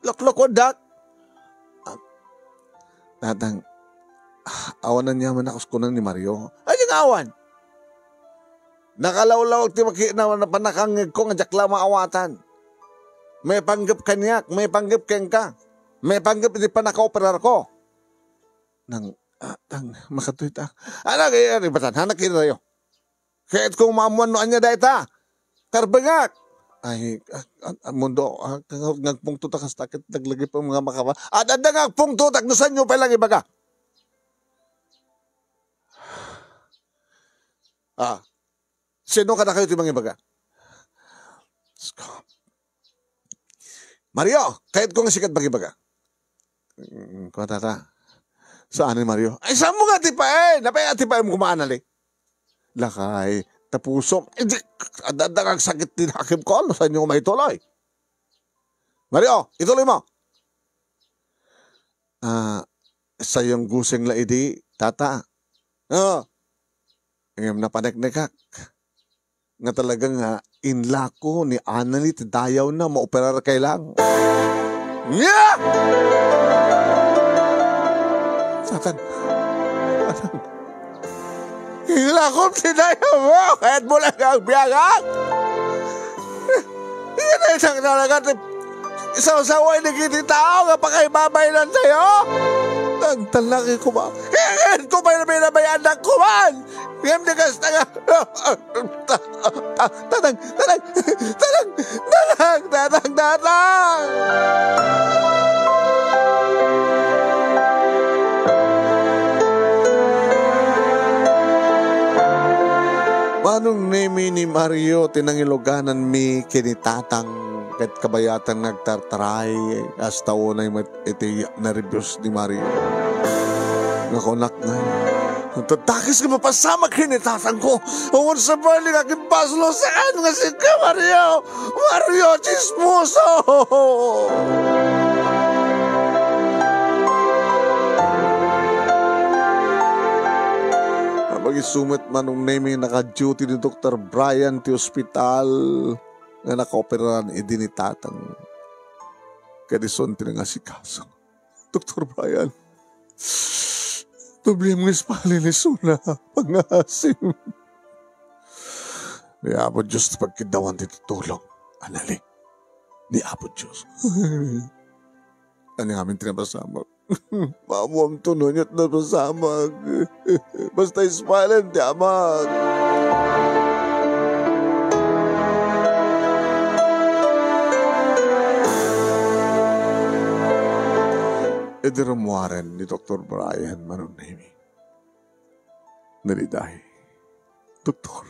S2: Loklok ko, dak! Tatang, awan na niya man ako ni Mario. Ay, awan! Nakalawlaw ti makina na panakangig ko nga jakla maawatan. May panggap kanyak, may panggap keng ka. May panggap di pa naka-operar ko. Nang makatuit Anak, batan, hanak kita tayo. Kahit kung maamuan no anya dahi ta. Karbangak. Ay, mundo, ngagpungto ta kastakit, naglagay pa mga makaba. At ngagpungto, taknusan nyo pa lang ibaga. Sino ka na kayo timang ibaga? Mario, kahit kung sikat bagibaga. Kung tata, saan ni Mario? Ay, saan mo nga tipain? Napay tipain mo kumaanali. Lakay, tapuso. Adadang sakit din hakim ko. Saan nyo may tuloy? Mario, ituloy mo. Sa yung guseng la idi, tata. Ngayon napaneknekak. Nga talagang inlako ni Analit dayaw na maoperar kailang. Yeah! Satan. Inlako ni dayaw mo kahit mo lang ang biyagak. Yan ay isang talaga isaw-saway na kiti tao nga pakaibabay lang sa'yo. Ang talaki ko ba? Hingin ko ba na binabayaan ng kuman? Ngayon na kas tatang. Manong nemi ni Mario tinangiloganan mi kinitatang kahit kabayatan nagtartaray as tao na iti nervyos ni Mario. Nakunak na tatakis ka mapasamak kinitatang ko. Awan sa bali aking paslo saan nga si ka Mario. Mario Chismoso. Mag-isumit manong naming naka-duty ni Dr. Brian ti ospital nga naka-operan idinitatang kadison tinangasikaso. Dr. Brian, problema ng espali ni Suna, pangasim. Ni Apo Diyos pagkidawan ti tutulong. Anali, ni Apo Diyos. Ano nga amin tinapasamak? Mamuam tunon at napasamak. Basta ispalan ti amag. Idiramuaren ni Dr. Brian Manunemi. Nalidahi. Doktor,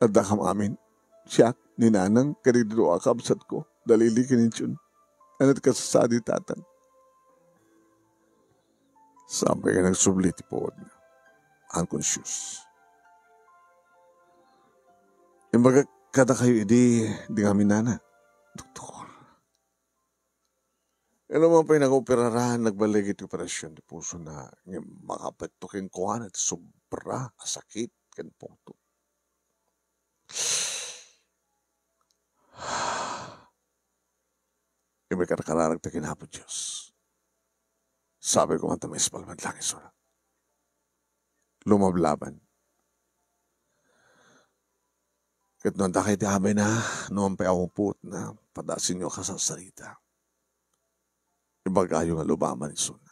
S2: adda kam amin. Siya, ninanang, kanido akabsat ko. Dalili kininchun. Anat kasasadi tatang. Sampai ka nagsublit po na. Unconscious. Imbaga, kada kayo di kami nana. Doktor. Ano mo pinag-operaran, nagbalik iti operasyon di puso na makapagtukin ko at sobra sakit kan puto. Iba karkararag ta kinapod Diyos. Sabi ko nga may spalman lang isura. Lumablaban. Kat noon takay ti abay na, noon pa awupot na padasin nyo ka sa sarita. Ibagayo nga lubaman isuna.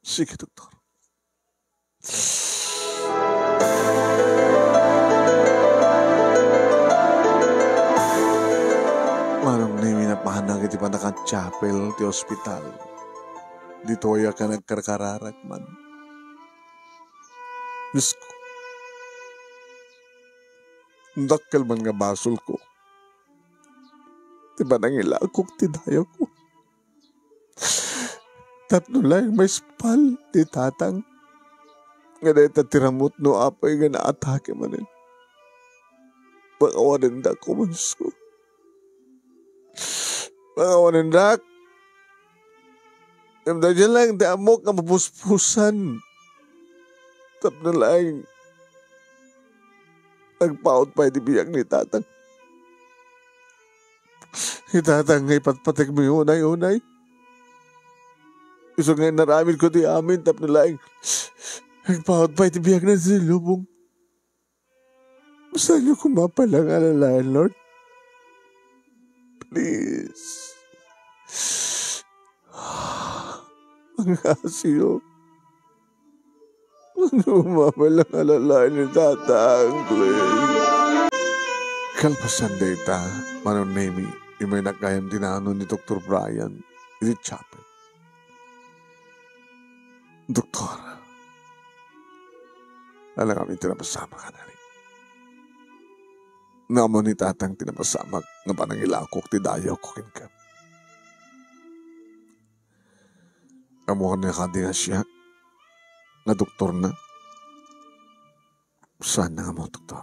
S2: Sige, doktor. Manong nimi na pahanag iti panaka-chapel ti ospital. Dito ya ka nagkarkararak man. Diyos ko. Dakkel man nga basol ko. Diba nangilakok ti dayo ko. Tapno lang may spal ti tatang. Nga dahil tatiramot no apoy nga naatake manin. Pakawanan da ko manso. Pakawanan da. Yung dyan lang di amok nga mapuspusan. Tapno lang. Nagpaot pa biyag ni tatang. Ni tatang nga ipatpatik mo yung unay-unay. Iso nga naramin ko di amin. Tapno lang. Nagpaot pa biyag na silubong. Saan niyo kumapalang alalayan, Lord? Please. Ang asiyo. Mapalang alalayan ni tatang, please. Kalpasan data, Manong Nemi, yung may nagkayang dinano ni Dr. Brian, in the chapel. Doktor, alam kami tinapasama ka na rin. Naman ni tatang tinapasamak nga panangilakok ti dayaw ko ka. Amo ka na kadi nga siya, nga doktor na. Saan na nga mo, doktor?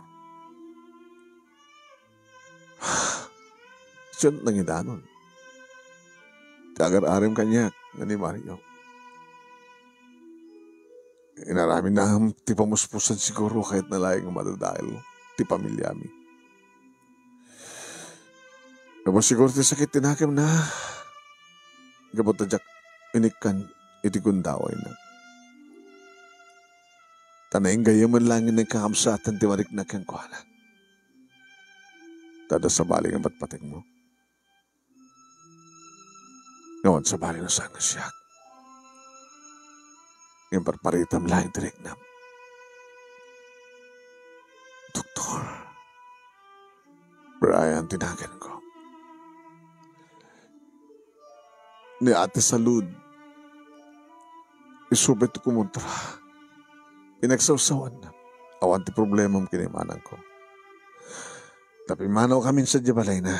S2: Siya nangidanon. Tagar-arim kanya nga ni Mario. Inaramin na ti pamuspusan siguro kahit nalayang madadahil ti pamilyami. Kapag siguro ti sakit tinakim na gabot na jak inikan iti gundaway na. Tanaing gayaman lang yung nagkakamsatan ti marik na kang kuhanan. Tada sa baling ang batpating mo. Ngayon sa baling na sana siya. Yung parparitam lang direk na. Doktor, Brian, tinagan ko. Ni ate salud, isubit kumuntra. Pinagsawsawan na. Awan ti problema ang kinimanan ko. Tapi manaw kami sa Jabalay na.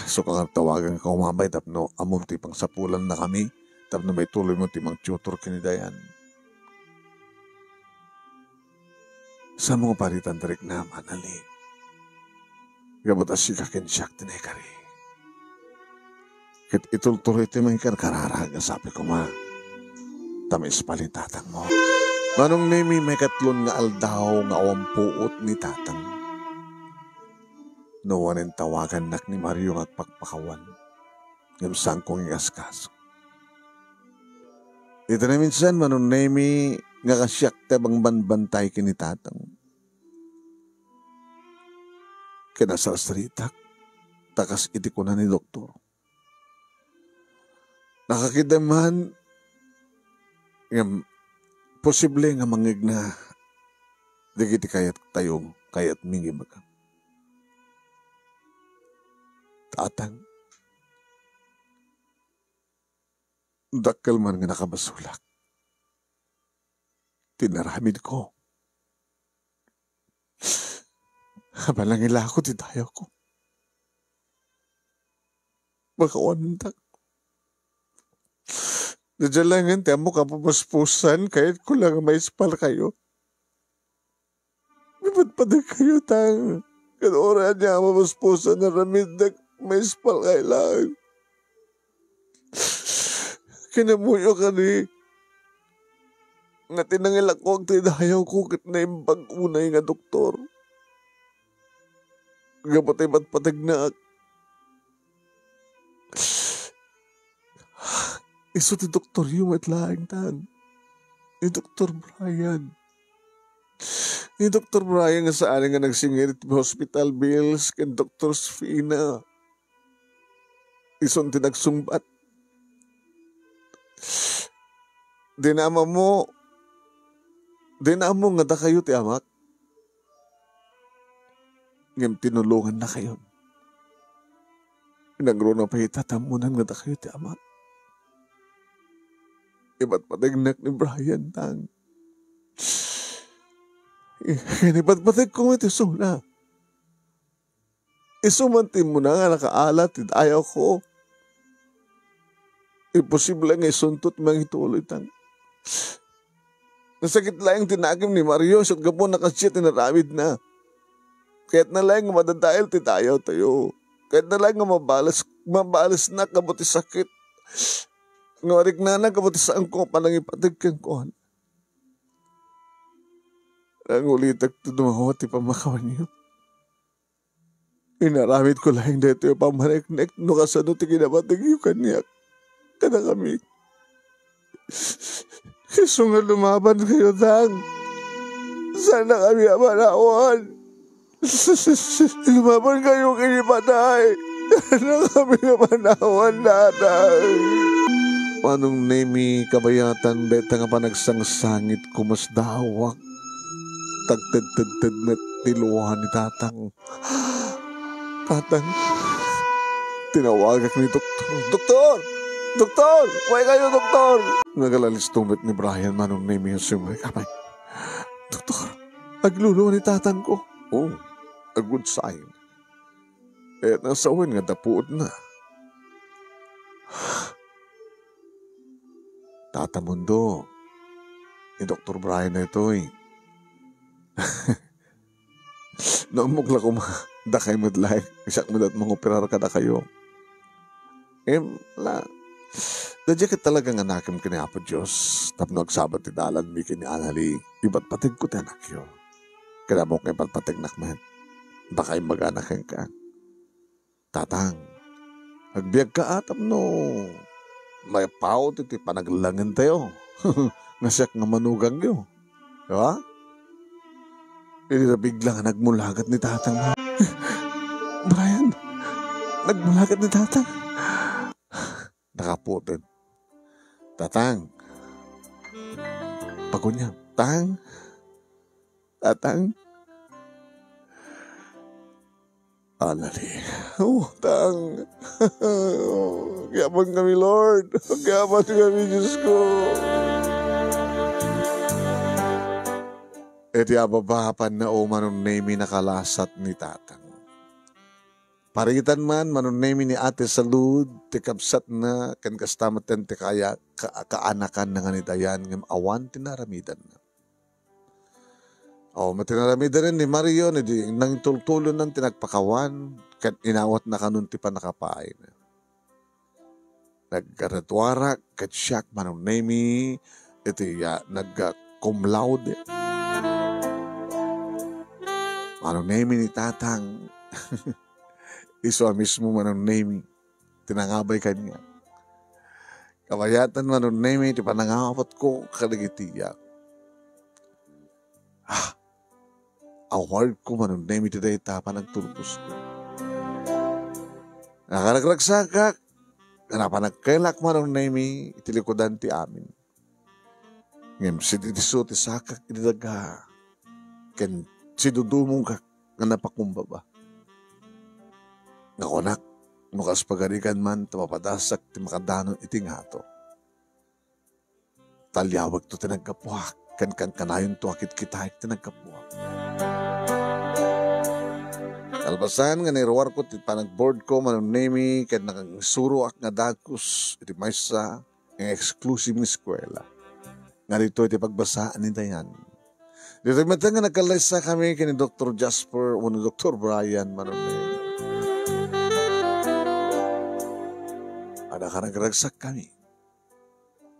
S2: So kang tawagan ka umabay tapno amon ti pang sapulan na kami tapno may tuloy mo ti mang tutor kinidayan. Sa mga paritan tarik na manali. Gabot asya kakin siyak tinekari. Kit itultuloy ti mga kararaga sabi ko ma. Tamis palitatang mo. Manong Nemi may katlon nga aldaw nga awampuot ni tatang. Nawanin tawagan nak ni Mario nga pagpakawan. Yung sangkong igaskaso. Ito na minsan, Manong Nemi nga kasyak tabang banbantay kini tatang. Kinasasritak, takas iti ko na ni doktor. Nakakidaman, nga posible nga mangig na digiti kayat tayo, kayat mingi baga. Tatang, dakkel man nga nakabasulak. Tinaramid ko. Habalang ila ako, titayo ko. Makawandak. Nadyalangan tayo mo kapapaspusan kahit ko lang may spal kayo. Kinapatpadag kayo tang. Kanora niya mamaspusa na ramid na may spal kailangan. Kinamuyo ka ni. Nga tinangil ako ang tinahayaw ko kat na yung pag-unay nga doktor. Gapatay patpatag na iso ti Dr. yung matlaing tan. Ni Dr. Brian. Ni Dr. Brian nga saan nga nagsingit hospital bills kan Dr. Sfina. Ison ti nagsumbat. Dinama mo nga da kayo ti amak. Ngem tinulungan na kayo. Pinagro na pa itatamunan nga da kayo ti amak. Iba't patignak ni Brian tang. Iba't patig ko iti suna. Isumantin mo na nga nakaalat it ayaw ko. Imposible nga isuntot mga ituloy tang. Nasakit lang tinagim ni Mario at gapo nakasya tinaramid na. Kahit na lang nga madadahil titayaw tayo. Kahit na lang nga mabalas na kabuti sakit. Ngarik na kabuti saan ko panangipatigkan ko. Ang ulitak to dumawat ipamakawan niyo. Inaramid ko lang dito yung pamanek-nek no kasano ti kinabatig yung kanya. Kada kami. Iso nga lumaban kayo tang. Sana kami amanawan. Lumaban kayo kinipatay. Sana kami amanawan natang. Manong Nemi kabayatan beta nga panagsangsangit kumasdawak. Tagtad-tad na tiluhan ni tatang. Tatang, tinawagak ni doktor. Doktor! Doktor! Kuhay kayo, doktor! Nagalalis tumbit ni Brian manong Nemi yung sumay kamay. Doktor, agluluwa ni tatang ko. Oh, a good sign. Eh, nasawin nga dapuot na. Tatamundo, ni Dr. Brian na ito eh. Naumugla ko da kayo madlay. Isak mo dat mga operar ka da kayo. La. Dadya ka talagang anakim kini Apo Diyos. Tapno agsabat ti dalan mi kini anali. Iba't patig ko ti anak yo. Kaya mo kayo patig nakman. Baka yung mag-anak ka. Tatang. Agbiag ka atap no. May pao ti panaglangan tayo. Nasyak nga manugang yo. Diba? Hindi na biglang nagmulagat ni tatang mo. Brian, nagmulagat ni tatang. Nakaputin. Tatang. Pagod niya. Tatang. Alali. Oh, tang. Gaman kami, Lord. Gaman kami, Diyos ko. Iti ababapan na o manong Nemi nakalasat ni tatang. Paritan man manong Nemi ni ate salud, ti kapsat na kan kastamatan ti kaya kaanakan na nga ni Dayan ngam awan tinaramidan na. O matinaramidan rin ni Mario ni nang tultulo ng tinagpakawan kat inawat na kanun ti panakapain. Nagkaratwara kat siyak manong Nemi iti nagka-cum laude. Manong Nemi ni tatang. Iso mismo manong Nemi. Tinangabay kanya. Kabayatan manong Nemi. Di panangawat ko kaligitiyak. Award ko manong Nemi. Di dahita panagtulpos ko. Nakaragragsakak. Napanagkailak manong Nemi. Itilikodan ti amin. Ngem si ditiso ti sakak ididaga. Ken sidudumong ka nga napakumbaba. Nakonak, mukas pagarikan man, tamapadasak, ti makadanon iti ngato. Talyawag to tinagkapuak, kan kanayon to akit kitahik tinagkapuak. Kalbasan nga niruwar ko, ti panag-board ko, manong Nemi, kan nakang ak nga dagkus, iti maysa, ang exclusive ni eskwela. Nga dito iti pagbasaan ni Dayan. Dito matang nga nagkalaysa kami kini Dr. Jasper o ni Dr. Brian manunay. Ada ka nagragsak kami.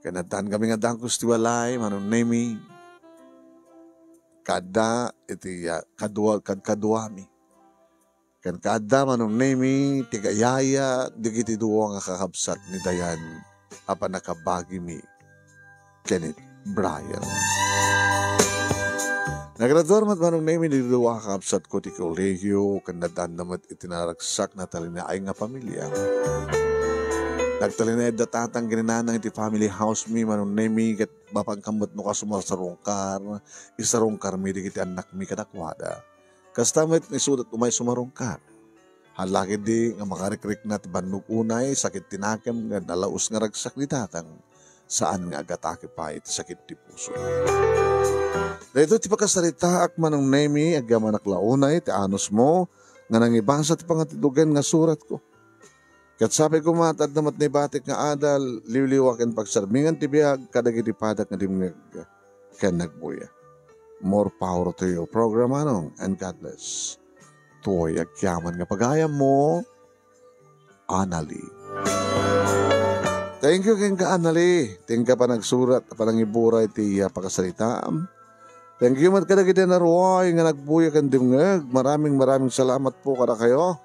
S2: Kanataan kami nga dangkos tiwalay manunay mi. Kada iti kaduami. Kan kada manunay mi tigayaya digiti duwa nga kakabsat ni Dayan apa nakabagi mi Kenneth Brian. Nagrador mat manong name ni duwa kakabsat ko ti kolegyo kan nadan namat itinaragsak na talinaay nga pamilya. Nagtalinay datatang gininanang iti family house mi manong name kat mapagkamot no ka sumarungkar isarungkar mi digiti anak mi kadakwada. Kastamit ni sudat umay sumarungkar. Halaki di nga makarekrik na ti bandog unay sakit tinakem nga nalaos nga ragsak ni tatang saan nga agatake pa iti sakit ti puso. Dahito ti pakasarita ak manong nemi agaman aklaunay ti anos mo nga nangibasa ti pangatidugan nga surat ko. Kat sabi ko matad namat ni batik nga adal liwliwaken pagsarmingan ti biyag kadagiti padak nga dimngeg ken nagbuya. More power to your program anong and God bless. Tuoy agyaman nga pagayam mo, Anali. Thank you ken ka Anali. Thank ka pa nagsurat pa nangiburay ti pakasalita. Thank you mat kadagiti naruay nga nagbuya ken dimngeg. Maraming salamat po kada kayo.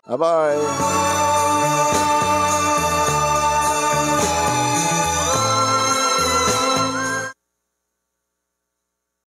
S2: Bye-bye.